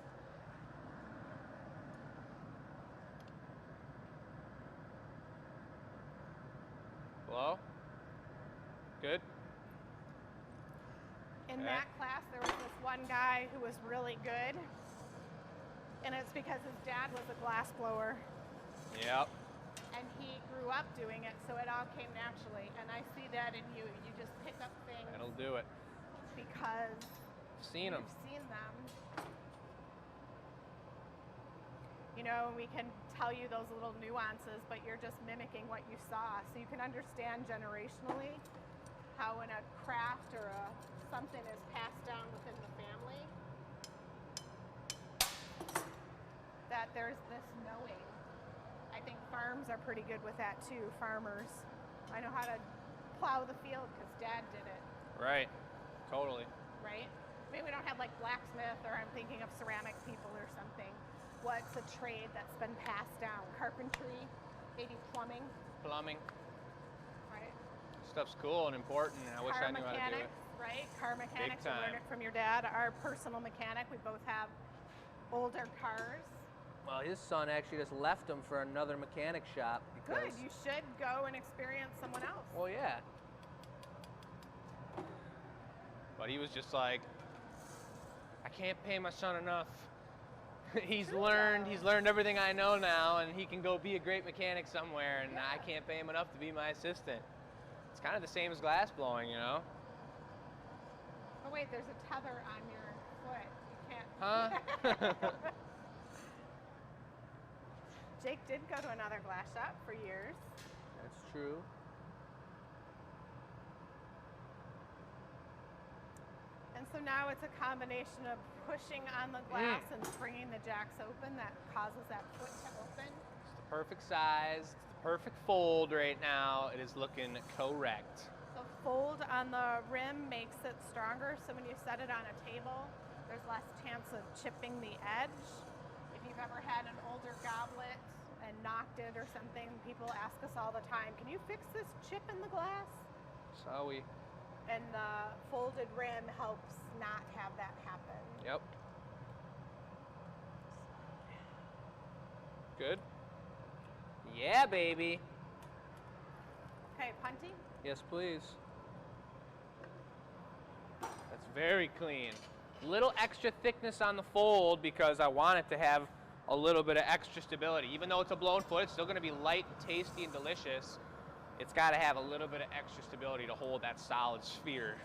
Hello? Good? In Okay. that class, there was this one guy who was really good. And it's because his dad was a glass blower. Yep. And he grew up doing it, so it all came naturally. And I see that in you. You just pick up things That'll do it. because Seen them. you've seen them. You know, we can tell you those little nuances, but you're just mimicking what you saw. So you can understand generationally how when a craft or something is passed down within the family, that there's this knowing. I think farms are pretty good with that too, farmers. I know how to plow the field because Dad did it, Right. Totally. right? Maybe we don't have like blacksmith, or I'm thinking of ceramic people or something. What's a trade that's been passed down? Carpentry, maybe plumbing, Plumbing. right? Stuff's cool and important, and I wish I knew how to do it. Mechanics, right? Car mechanics, you learn time. it from your dad. Our personal mechanic, we both have older cars. Well, his son actually just left him for another mechanic shop Good, because. you should go and experience someone else. Well, yeah. But he was just like, I can't pay my son enough. He's True, learned everything I know now, and he can go be a great mechanic somewhere, and Yeah. I can't pay him enough to be my assistant. It's kind of the same as glass blowing, you know? right, there's a tether on your foot. You can't. Huh? Jake did go to another glass shop for years. That's true. And so now it's a combination of pushing on the glass and springing the jacks open that causes that foot to open. It's the perfect size. It's the perfect fold right now. It is looking correct. The fold on the rim makes it stronger, so when you set it on a table, there's less chance of chipping the edge. If you've ever had an older goblet and knocked it or something, people ask us all the time, can you fix this chip in the glass? So we. And the folded rim helps not have that happen. Yep. Good. Yeah, baby. Okay, punty. Yes, please. That's very clean. Little extra thickness on the fold because I want it to have a little bit of extra stability. Even though it's a blown foot, it's still going to be light and tasty and delicious. It's got to have a little bit of extra stability to hold that solid sphere.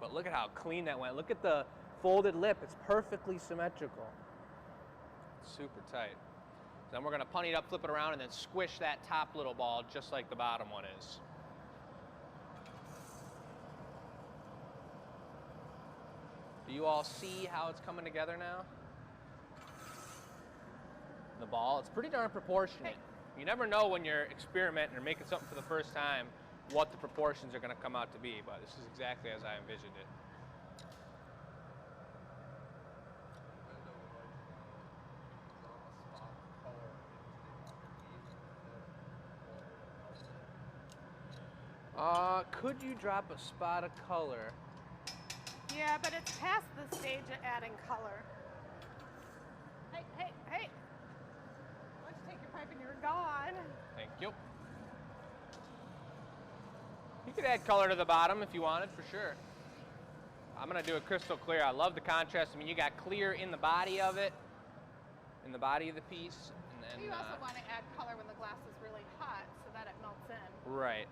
But look at how clean that went. Look at the folded lip. It's perfectly symmetrical. Super tight. Then we're going to punny it up, flip it around, and then squish that top little ball just like the bottom one is. Do you all see how it's coming together now? The ball, it's pretty darn proportionate. You never know when you're experimenting or making something for the first time what the proportions are going to come out to be, but this is exactly as I envisioned it. Could you drop a spot of color? Yeah, but it's past the stage of adding color. Hey, hey, hey! Why don't you take your pipe and you're gone? Thank you. You could add color to the bottom if you wanted, for sure. I'm gonna do it crystal clear. I love the contrast. I mean, you got clear in the body of it, in the body of the piece, and then You also want to add color when the glass is really hot so that it melts in. right.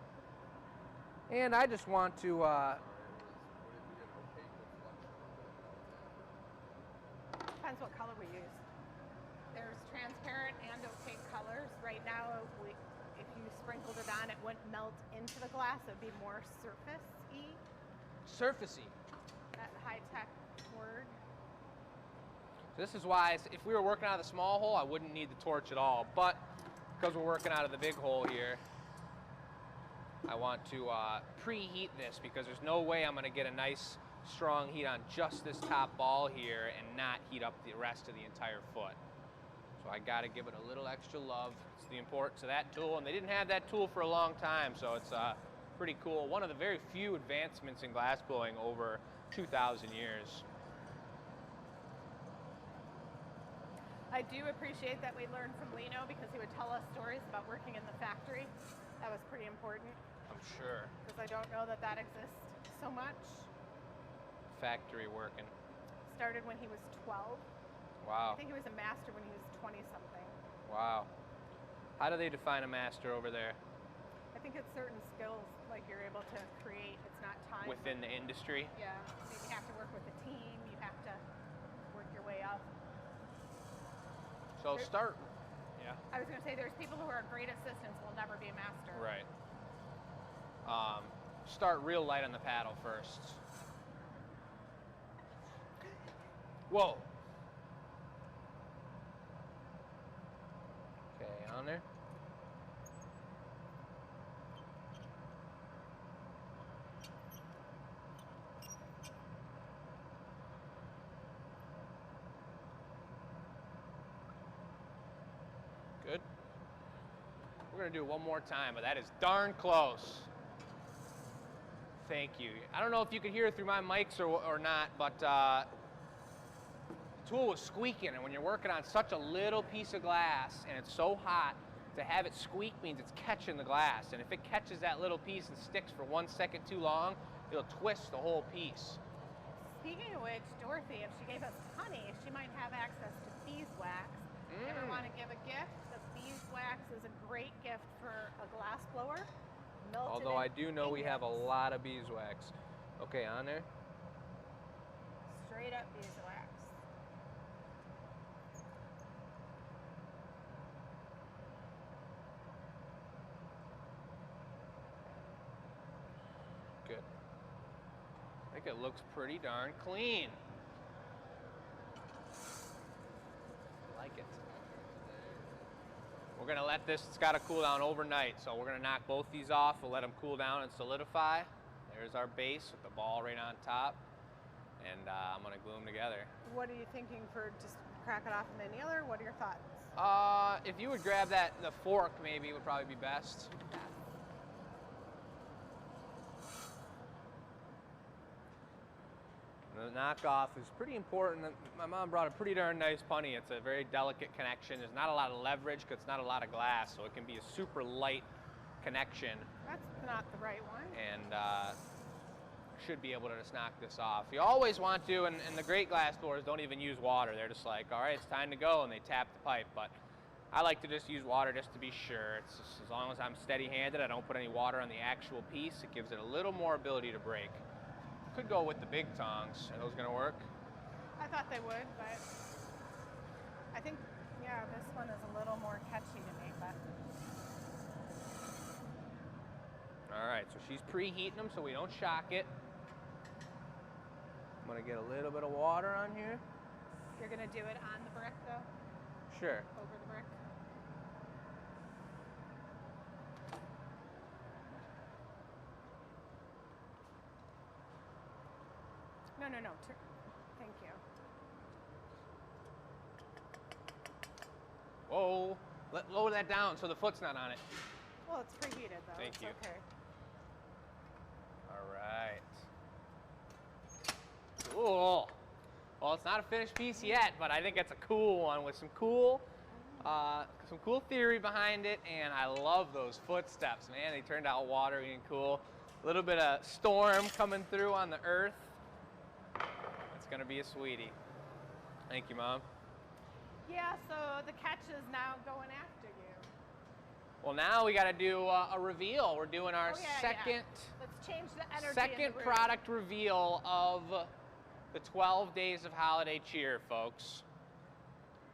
And I just want to. Depends what color we use. There's transparent and opaque colors. Right now, if you sprinkled it on, it wouldn't melt into the glass. It would be more surface-y. Surfacey. That high-tech word. This is why, if we were working out of the small hole, I wouldn't need the torch at all. But because we're working out of the big hole here, I want to preheat this because there's no way I'm going to get a nice strong heat on just this top ball here and not heat up the rest of the entire foot. So I got to give it a little extra love. It's the importance of that tool, and they didn't have that tool for a long time, so it's pretty cool. One of the very few advancements in glassblowing over 2,000 years. I do appreciate that we learned from Lino because he would tell us stories about working in the factory. That was pretty important. I'm sure. Because I don't know that that exists so much. Factory working. Started when he was 12. Wow. I think he was a master when he was 20-something. Wow. How do they define a master over there? I think it's certain skills, like you're able to create, it's not time. Within the industry? Yeah. Maybe you have to work with a team, you have to work your way up. So start, yeah. I was going to say there's people who are great assistants will never be a master. Right. Start real light on the paddle first. Whoa. Okay, on there. Good. We're gonna do it one more time, but that is darn close. Thank you. I don't know if you could hear it through my mics or not, but the tool was squeaking, and when you're working on such a little piece of glass and it's so hot, to have it squeak means it's catching the glass, and if it catches that little piece and sticks for 1 second too long, it'll twist the whole piece. Speaking of which, Dorothy, if she gave us honey, she might have access to beeswax. Ever want to give a gift? The beeswax is a great gift for a glass blower. Although I do know we have a lot of beeswax. Okay, on there. Straight up beeswax. Good. I think it looks pretty darn clean. I like it. We're gonna let this, it's gotta cool down overnight, so we're gonna knock both these off. We'll let them cool down and solidify. There's our base with the ball right on top. And I'm gonna glue them together. What are you thinking for just crack it off in the annealer? What are your thoughts? If you would grab the fork, maybe would probably be best. The knockoff is pretty important. My mom brought a pretty darn nice punny. It's a very delicate connection. There's not a lot of leverage because it's not a lot of glass, so it can be a super light connection. That's not the right one. And should be able to just knock this off. You always want to, and the great glass doors don't even use water. They're just like, all right, it's time to go, and they tap the pipe. But I like to just use water just to be sure. It's just, as long as I'm steady-handed, I don't put any water on the actual piece. It gives it a little more ability to break. Could go with the big tongs. Are those gonna work? I thought they would, but I think, yeah, this one is a little more catchy to me, but. All right, so she's preheating them so we don't shock it. I'm gonna get a little bit of water on here. You're gonna do it on the brick though? Sure. Over the brick? No. Thank you. Whoa, lower that down so the foot's not on it. Well, it's preheated though. Thank you. Okay. All right. Cool. Well, it's not a finished piece yet, but I think it's a cool one with some cool theory behind it, and I love those footsteps, man. They turned out watery and cool. A little bit of storm coming through on the earth. It's gonna be a sweetie. Thank you, Mom. Yeah, so the catch is now going after you. Well, now we gotta do a reveal. We're doing our second Let's change the energy. second product reveal of the 12 days of holiday cheer, folks.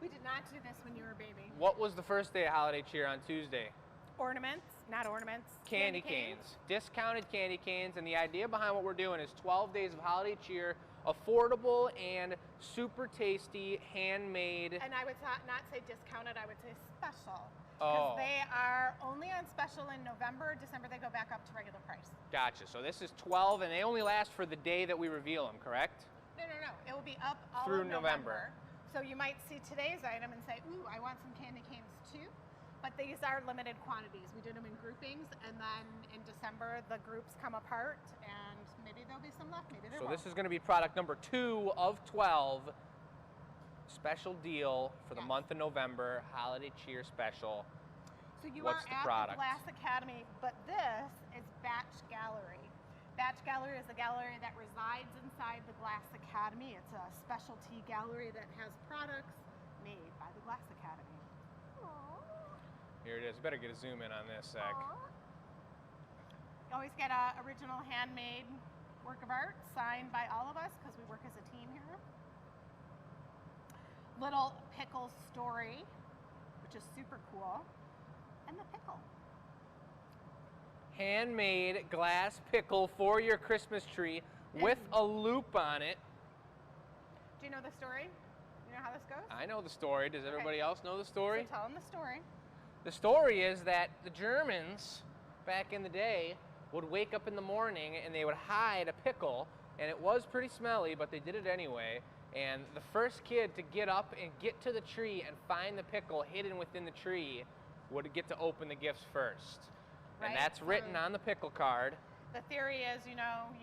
We did not do this when you were a baby. What was the first day of holiday cheer on Tuesday? Ornaments, not ornaments. Candy canes. Discounted candy canes. And the idea behind what we're doing is 12 days of holiday cheer, affordable and super tasty, handmade. And I would not say discounted, I would say special. Oh. Because they are only on special in November. December, they go back up to regular price. Gotcha. So this is 12, and they only last for the day that we reveal them, correct? No. It will be up all through of November. So you might see today's item and say, ooh, I want some candy canes too. But these are limited quantities. We did them in groupings, and then in December, the groups come apart, and maybe there'll be some left, maybe there won't. So this is going to be product number 2 of 12. Special deal for the month of November, holiday cheer special. So you What's are the at product? the Glass Academy, but this is Batch Gallery. Batch Gallery is a gallery that resides inside the Glass Academy. It's a specialty gallery that has products made by the Glass Academy. Here it is. Better get a zoom in on this, Zach. You always get a original handmade work of art signed by all of us because we work as a team here. Little pickle story, which is super cool. And the pickle. Handmade glass pickle for your Christmas tree with a loop on it. Do you know the story? You know how this goes? I know the story. Does everybody else know the story? So tell them the story. The story is that the Germans, back in the day, would wake up in the morning and they would hide a pickle, and it was pretty smelly, but they did it anyway. And the first kid to get up and get to the tree and find the pickle hidden within the tree would get to open the gifts first. Right. And that's written on the pickle card. The theory is, you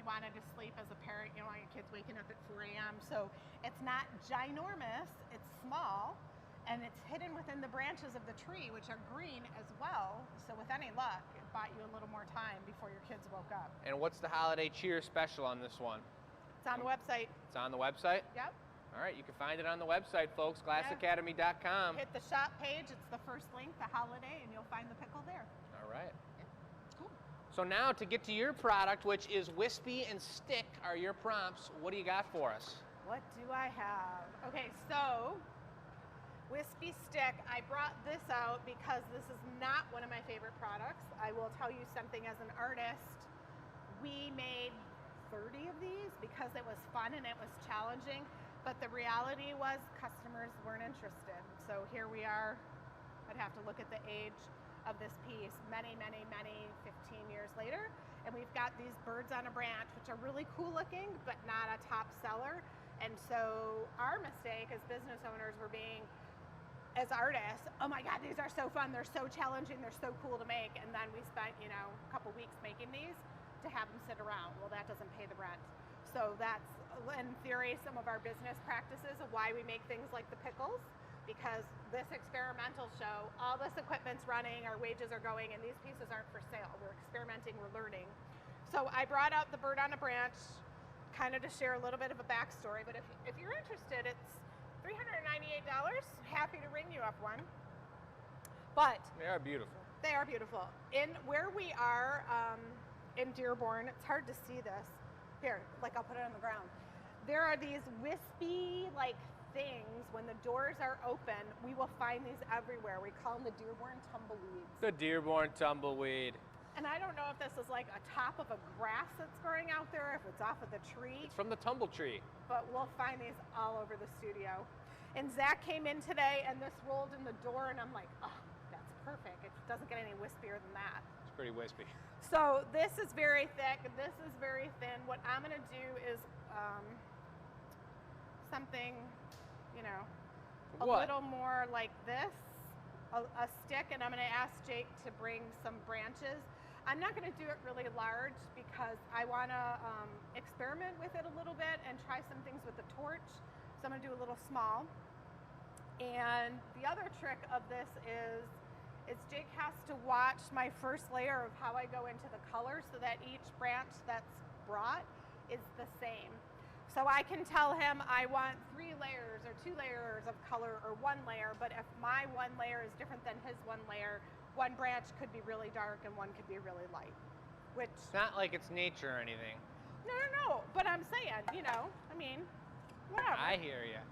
wanted to sleep as a parent, you don't want your kids waking up at 4 a.m. So it's not ginormous, it's small, and it's hidden within the branches of the tree, which are green as well. So with any luck, it bought you a little more time before your kids woke up. And what's the holiday cheer special on this one? It's on the website. It's on the website? Yep. All right, you can find it on the website, folks, glassacademy.com. Hit the shop page, it's the first link, the holiday, and you'll find the pickle there. All right. Yeah. Cool. So now to get to your product, which is Wispy and Stick are your prompts, what do you got for us? What do I have? Okay, so Wispy Stick, I brought this out because this is not one of my favorite products. I will tell you something, as an artist, we made 30 of these because it was fun and it was challenging, but the reality was customers weren't interested. So here we are. I'd have to look at the age of this piece many, 15 years later, and we've got these birds on a branch, which are really cool looking, but not a top seller. And so our mistake as business owners were being, as artists, oh my God, these are so fun, they're so challenging, they're so cool to make. And then we spent, you know, a couple weeks making these to have them sit around. Well, that doesn't pay the rent. So that's, in theory, some of our business practices of why we make things like the pickles, because this experimental show, all this equipment's running, our wages are going, and these pieces aren't for sale. We're experimenting, we're learning. So I brought out the bird on a branch, kind of to share a little bit of a backstory, but if you're interested, it's $398. Happy to ring you up one. But They are beautiful. they are beautiful. In where we are in Dearborn, it's hard to see this. Here, like I'll put it on the ground. There are these wispy like things when the doors are open. We will find these everywhere. We call them the Dearborn tumbleweeds. The Dearborn tumbleweed. And I don't know if this is like a top of a grass that's growing out there, if it's off of the tree. It's from the tumble tree. But we'll find these all over the studio. And Zach came in today and this rolled in the door and I'm like, oh, that's perfect. It doesn't get any wispier than that. It's pretty wispy. So this is very thick, this is very thin. What I'm gonna do is something, you know, a little more like this, a stick, and I'm gonna ask Jake to bring some branches. I'm not gonna do it really large because I wanna experiment with it a little bit and try some things with the torch. So I'm gonna do a little small. And the other trick of this is Jake has to watch my first layer of how I go into the color so that each branch that's brought is the same. So I can tell him I want 3 layers or 2 layers of color or 1 layer, but if my 1 layer is different than his 1 layer, one branch could be really dark and one could be really light. Which, It's not like it's nature or anything. no, but I'm saying, you know, I mean, whatever. I hear you.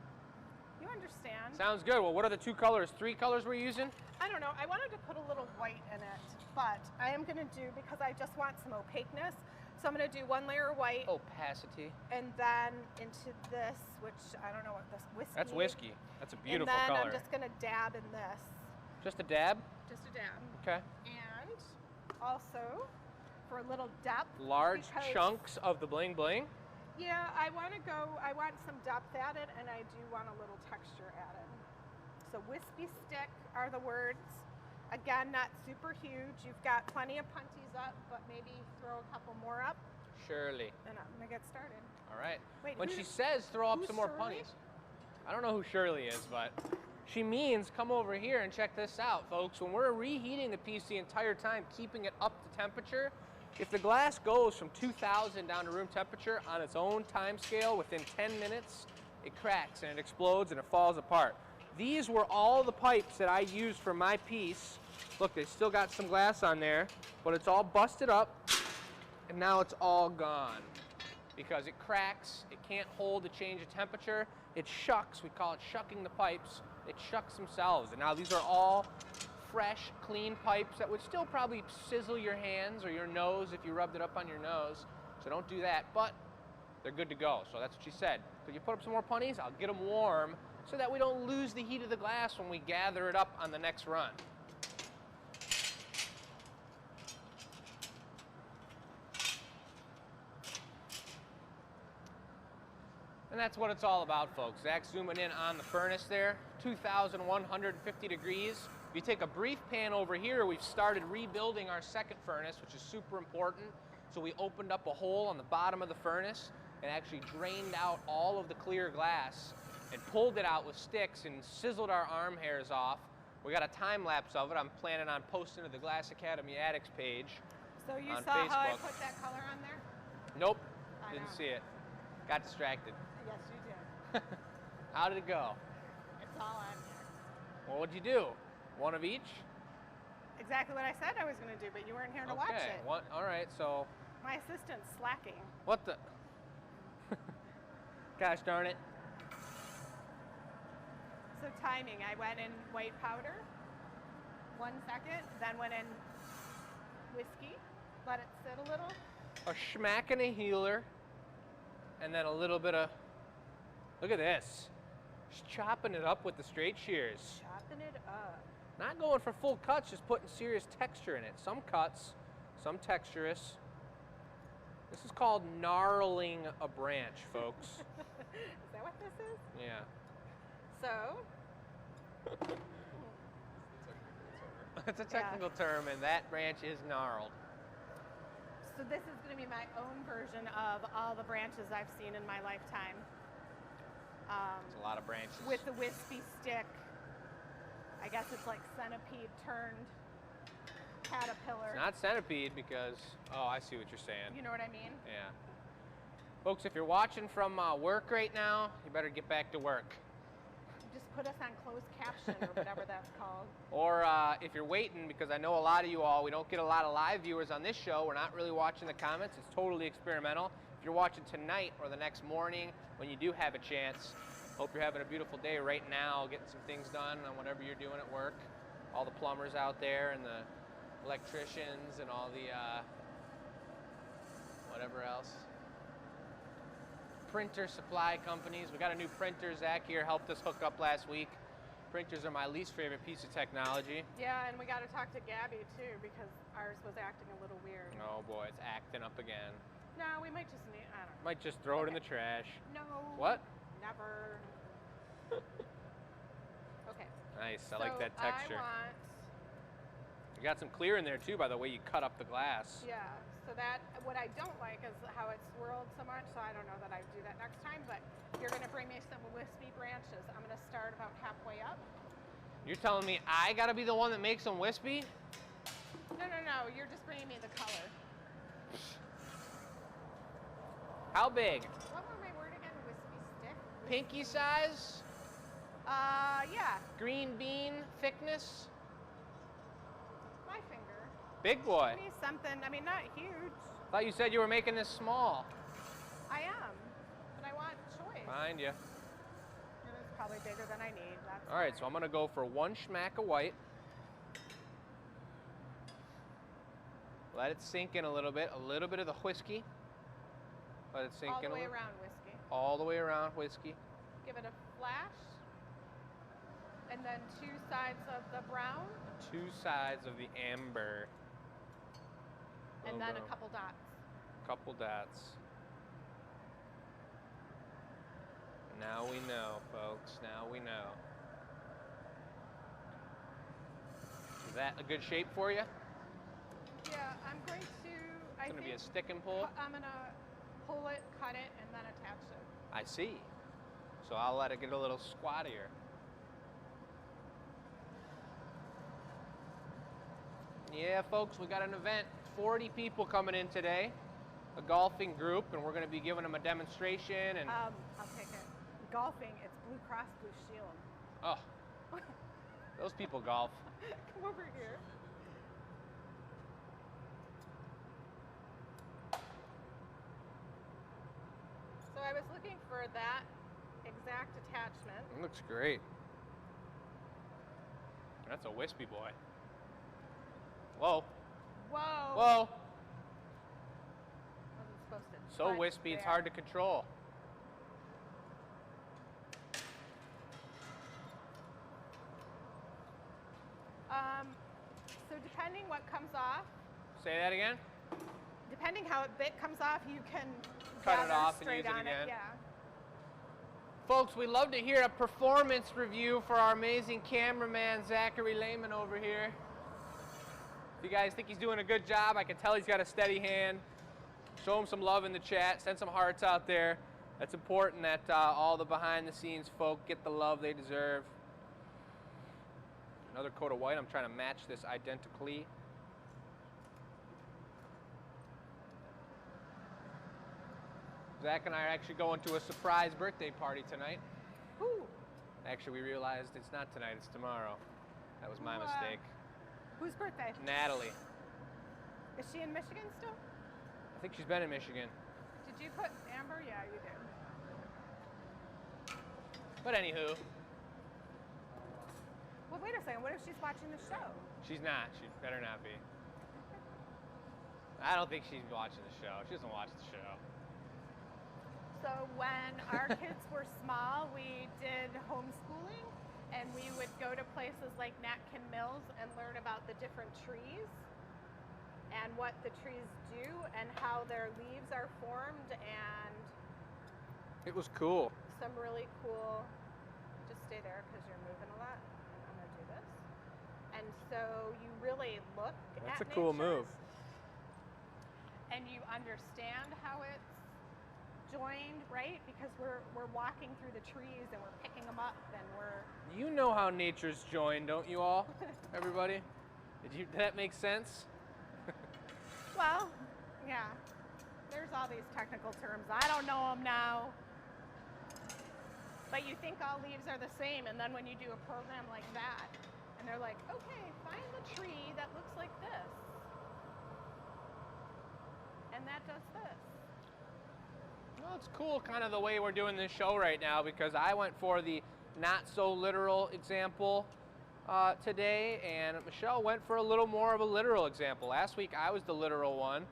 You understand. Sounds good. Well, what are the 2 colors? 3 colors we're using? I don't know, I wanted to put a little white in it, but I am gonna do, because I just want some opaqueness, so I'm gonna do 1 layer of white. Opacity. And then into this, which I don't know what this, whiskey. That's whiskey. That's a beautiful and then color. I'm just gonna dab in this. Just a dab? Just a dab. Okay. And also, for a little depth. Large because- chunks of the bling bling. Yeah, I want some depth added, and I do want a little texture added. So Wispy Stick are the words. Again, not super huge. You've got plenty of punties up, but maybe throw a couple more up, Shirley. and I'm gonna get started. All right. Wait, when who- she says throw up who's some more Shirley? punnies, I don't know who Shirley is, but she means come over here and check this out, folks. When we're reheating the piece the entire time, keeping it up to temperature, if the glass goes from 2000 down to room temperature on its own time scale within 10 minutes, it cracks and it explodes and it falls apart. These were all the pipes that I used for my piece. Look, they still got some glass on there, but it's all busted up and now it's all gone because it cracks, it can't hold the change of temperature, it shucks, we call it shucking the pipes, it shucks themselves. And now these are all fresh, clean pipes that would still probably sizzle your hands or your nose if you rubbed it up on your nose. So don't do that, but they're good to go. So that's what she said. Could you put up some more punnies? I'll get them warm so that we don't lose the heat of the glass when we gather it up on the next run. And that's what it's all about, folks. Zach zooming in on the furnace there, 2,150 degrees. If you take a brief pan over here, we've started rebuilding our second furnace, which is super important. So we opened up a hole on the bottom of the furnace and actually drained out all of the clear glass and pulled it out with sticks and sizzled our arm hairs off. We got a time lapse of it. I'm planning on posting to the Glass Academy Addicts page. So you on saw how I Facebook. put that color on there? Nope, I didn't know. see it. Got distracted. Yes, you did. How did it go? It's all on here. Well, what'd you do? One of each? exactly what I said I was going to do, but you weren't here to watch Okay, it. all right, so My assistant's slacking. what the? Gosh darn it. So timing, I went in white powder, 1 second, then went in whiskey, let it sit a little. A schmack and a healer, and then a little bit of, look at this. Just chopping it up with the straight shears. Chopping it up. Not going for full cuts, just putting serious texture in it. Some cuts, some texturous. This is called gnarling a branch, folks. Is that what this is? Yeah. So, It's a technical term, and that branch is gnarled. so this is going to be my own version of all the branches I've seen in my lifetime. It's a lot of branches. With the wispy stick. I guess it's like centipede turned caterpillar. It's not centipede because, oh, I see what you're saying. You know what I mean? Yeah. Folks, if you're watching from work right now, you better get back to work. Just put us on closed caption or whatever that's called. Or if you're waiting, because I know a lot of you all, we don't get a lot of live viewers on this show. We're not really watching the comments. It's totally experimental. If you're watching tonight or the next morning when you do have a chance, hope you're having a beautiful day right now, getting some things done on whatever you're doing at work. All the plumbers out there and the electricians and all the whatever else. Printer supply companies. We got a new printer. Zach here helped us hook up last week. Printers are my least favorite piece of technology. Yeah, and we got to talk to Gabby too because ours was acting a little weird. Oh boy, it's acting up again. No, we might just need, I don't know. Might just throw it in the trash. No. What? Never. Okay. Nice, I like that texture. I want, You got some clear in there too, by the way you cut up the glass. yeah, so that, what I don't like is how it's swirled so much, so I don't know that I'd do that next time, but you're gonna bring me some wispy branches. I'm gonna start about halfway up. You're telling me I gotta be the one that makes them wispy? No, you're just bringing me the color. How big? What were my word again? Wispy stick? Pinky size? Yeah, Green bean thickness? my finger. Big boy. Give me something, I mean, not huge. Thought you said you were making this small. I am, but I want choice. Mind you. And it's probably bigger than I need. That's All right, fine. so I'm gonna go for 1 schmack of white. Let it sink in a little bit of the whiskey. Let it sink all in the a way little. around whiskey. All the way around whiskey. Give it a flash. And then 2 sides of the brown. 2 sides of the amber. And Oh, then no. a couple dots. Couple dots. Now we know, folks. Now we know. Is that a good shape for you? Yeah, I'm going to, It's gonna be a stick and pull. I'm gonna pull it, cut it, and then attach it. I see. So I'll let it get a little squattier. Yeah, folks, we got an event. 40 people coming in today, a golfing group, and we're going to be giving them a demonstration. And I'll take it. Golfing, it's Blue Cross Blue Shield. oh, those people golf. Come over here. So I was looking for that exact attachment. It looks great. That's a wispy boy. Whoa, Whoa. whoa. Wasn't supposed to So touch wispy, it's there. hard to control. So depending what comes off, Say that again. depending how a bit comes off, you can Cut it gather off and straight use it on again. Yeah. Folks, we'd love to hear a performance review for our amazing cameraman, Zachary Lehman over here. If you guys think he's doing a good job, I can tell he's got a steady hand. Show him some love in the chat, send some hearts out there. That's important that all the behind the scenes folk get the love they deserve. Another coat of white, I'm trying to match this identically. Zach and I are actually going to a surprise birthday party tonight. Ooh. Actually, we realized it's not tonight, it's tomorrow. That was my What? mistake. Whose birthday? Natalie. Is she in Michigan still? I think she's been in Michigan. Did you put Amber? Yeah, you did. But anywho, Well, wait a second. What if she's watching the show? she's not. She better not be. I don't think she's watching the show. She doesn't watch the show. So when our kids were small, we did homeschooling, and we would go to places like Natkin Mills and learn about the different trees and what the trees do and how their leaves are formed, and It was cool. some really cool, just stay there because you're moving a lot. I'm going to do this. And so you really look That's at a cool nature, move. and you understand how it's joined, right? Because we're walking through the trees and we're picking them up, and we're You know how nature's joined, don't you all? Everybody? Did that make sense? well, yeah. There's all these technical terms. I don't know them now. But you think all leaves are the same, and then when you do a program like that, and they're like, okay, find the tree that looks like this, and that does this. Well, it's cool kind of the way we're doing this show right now, because I went for the not so literal example today, and Michelle went for a little more of a literal example. Last week I was the literal one,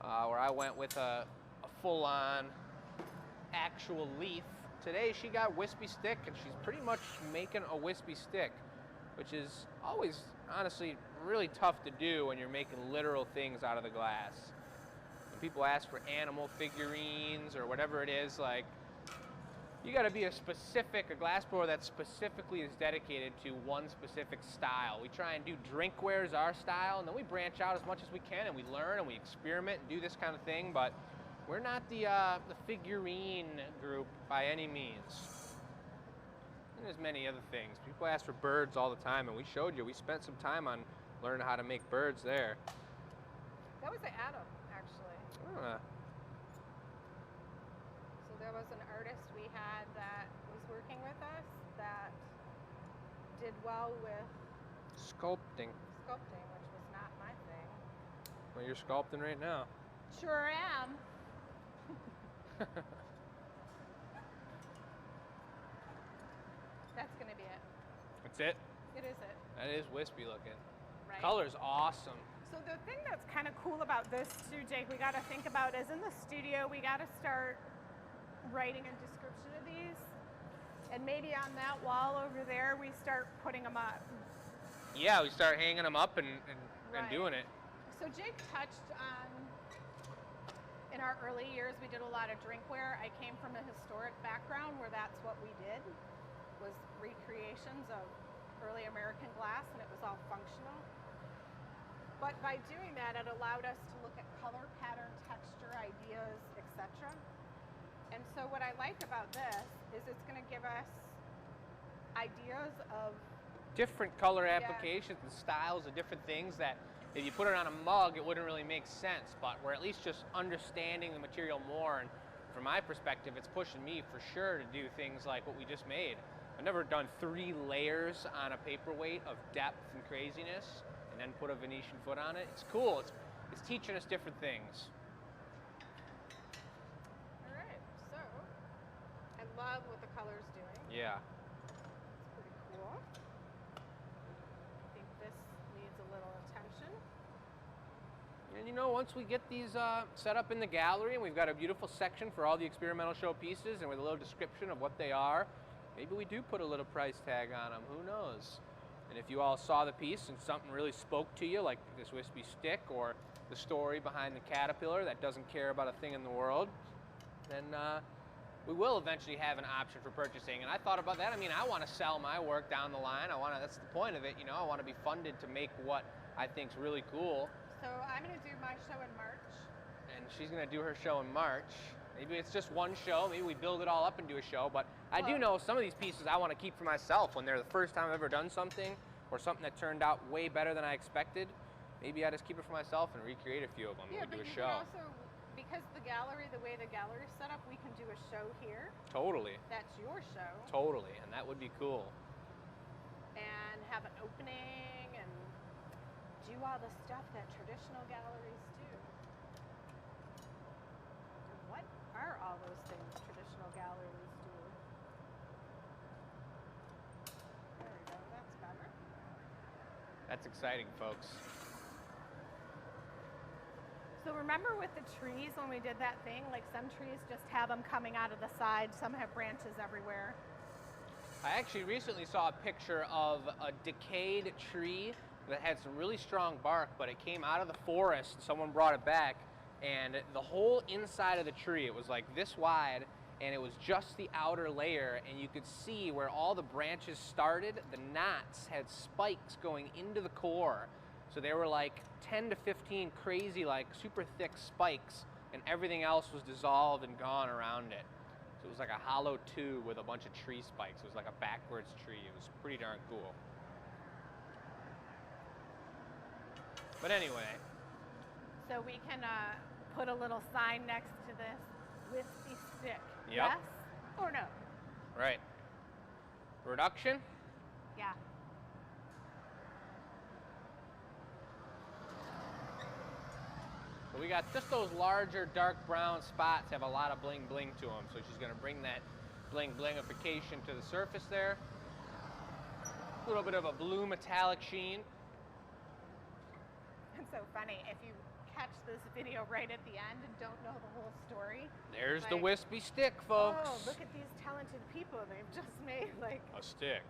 where I went with a full-on actual leaf. Today she got wispy stick, and she's pretty much making a wispy stick, which is always honestly really tough to do when you're making literal things out of the glass. When people ask for animal figurines or whatever it is, like, you got to be a glassblower that specifically is dedicated to one specific style. We try and do drinkware as our style, and then we branch out as much as we can, and we learn and we experiment and do this kind of thing, but we're not the figurine group by any means. And there's many other things. People ask for birds all the time, and we showed you. We spent some time on learning how to make birds there. That was Adam, actually. So there was an artist we had that was working with us that did well with Sculpting. sculpting, which was not my thing. Well, you're sculpting right now. Sure am. That's gonna be it. That's it? It is it. That is wispy looking. Right. Color's awesome. So the thing that's kind of cool about this too, Jake, we got to think about is in the studio, we got to start writing a description of these. And maybe on that wall over there, we start putting them up. Yeah, we start hanging them up and Right. doing it. So Jake touched on, in our early years, we did a lot of drinkware. I came from a historic background where that's what we did, was recreations of early American glass, and it was all functional. But by doing that, it allowed us to look at color, pattern, texture, ideas, etc. And so what I like about this is it's going to give us ideas of Different color applications and styles of different things that if you put it on a mug, it wouldn't really make sense, but we're at least just understanding the material more. And from my perspective, it's pushing me for sure to do things like what we just made. I've never done 3 layers on a paperweight of depth and craziness and then put a Venetian foot on it. It's cool. It's teaching us different things. All right, so I love what the color's doing. Yeah. It's pretty cool. I think this needs a little attention. And you know, once we get these set up in the gallery and we've got a beautiful section for all the experimental show pieces and with a little description of what they are, maybe we do put a little price tag on them. Who knows? And if you all saw the piece and something really spoke to you, like this wispy stick or the story behind the caterpillar that doesn't care about a thing in the world, then we will eventually have an option for purchasing. And I thought about that. I mean, I want to sell my work down the line. That's the point of it, you know. I want to be funded to make what I think's really cool. So I'm going to do my show in March. And she's going to do her show in March. Maybe it's just one show. Maybe we build it all up and do a show. But I do know some of these pieces I want to keep for myself when they're the first time I've ever done something or something that turned out way better than I expected. Maybe I just keep it for myself and recreate a few of them Yeah, and we but do a you show. can also, because the way the gallery's set up, we can do a show here. Totally. That's your show. Totally. And that would be cool. And have an opening and do all the stuff that traditional galleries do. And what are all those things traditional galleries do? There we go, that's better. That's exciting, folks. So remember with the trees when we did that thing, like some trees just have them coming out of the side, some have branches everywhere. I actually recently saw a picture of a decayed tree that had some really strong bark, but it came out of the forest. Someone brought it back, and the whole inside of the tree, it was like this wide, and it was just the outer layer, and you could see where all the branches started, the knots had spikes going into the core. So they were like 10 to 15 crazy, like super thick spikes, and everything else was dissolved and gone around it. So it was like a hollow tube with a bunch of tree spikes. It was like a backwards tree. It was pretty darn cool. But anyway. So we can put a little sign next to this wispy stick. Yep. Yes or no? Right. Reduction? Yeah. So we got just those larger dark brown spots have a lot of bling bling to them. So she's going to bring that bling blingification to the surface there. A little bit of a blue metallic sheen. It's so funny. If you catch this video right at the end and don't know the whole story. There's like, the wispy stick, folks. Oh, look at these talented people. They've just made like a stick.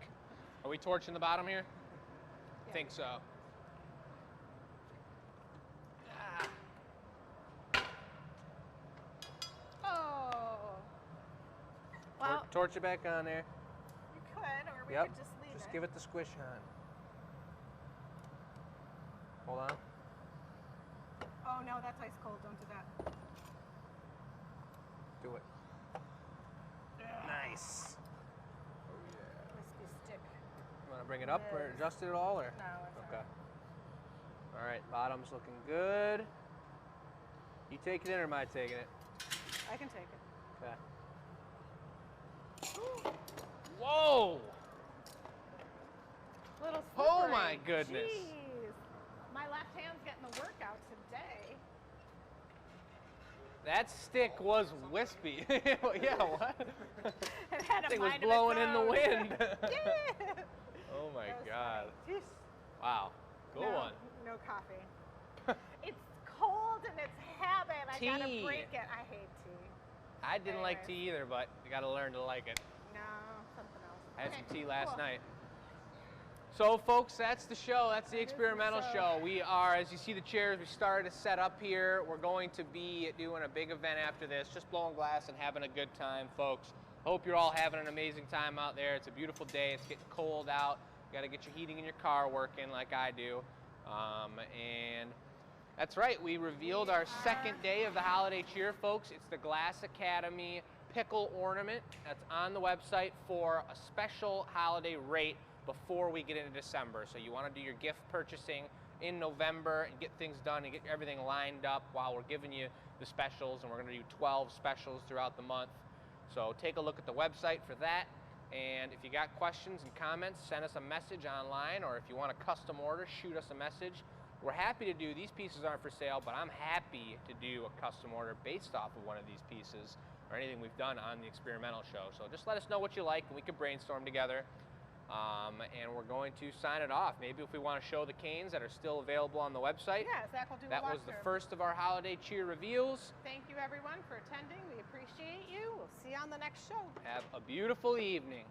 Are we torching the bottom here? Yeah. I think so. Oh. Well, Torch it back on there. you could, or we Yep. could just leave Just it. give it the squish on. Hold on. Oh no, that's ice cold. Don't do that. Do it. Nice. Wispy stick. You want to bring it up or Yes. adjust it at all, or? No, it's Okay. All right, bottom's looking good. You taking it or am I taking it? I can take it. Okay. Whoa! Little Oh slippery. my goodness. Jeez. My left hand's getting the workout today. That stick was wispy. Yeah, what? It had a Thing was mind of blowing its in the own. wind. Yeah. Oh my That was God. funny. Jeez. Wow. Go no, on. No coffee. It's cold and it's habit. I gotta Tea. break it. I hate tea. I didn't like Anyways. tea either, but you got to learn to like it. No, something else. I had Okay, some tea last cool. night. So, folks, that's the show. That's the That is the experimental show. show. We are, as you see the chairs, we started to set up here. We're going to be doing a big event after this, just blowing glass and having a good time, folks. Hope you're all having an amazing time out there. It's a beautiful day. It's getting cold out. You got to get your heating in your car working like I do. And that's right. We revealed our second day of the holiday cheer, folks. It's the Glass Academy pickle ornament that's on the website for a special holiday rate before we get into December. So you want to do your gift purchasing in November and get things done and get everything lined up while we're giving you the specials, and we're going to do 12 specials throughout the month. So take a look at the website for that, and if you got questions and comments, send us a message online, or if you want a custom order, shoot us a message. We're happy to do, these pieces aren't for sale, but I'm happy to do a custom order based off of one of these pieces or anything we've done on the experimental show. So just let us know what you like and we can brainstorm together. And we're going to sign it off. Maybe if we want to show the canes that are still available on the website. Yeah, Zach will do That a was the walkthrough. first of our holiday cheer reveals. Thank you everyone for attending. We appreciate you. We'll see you on the next show. Have a beautiful evening.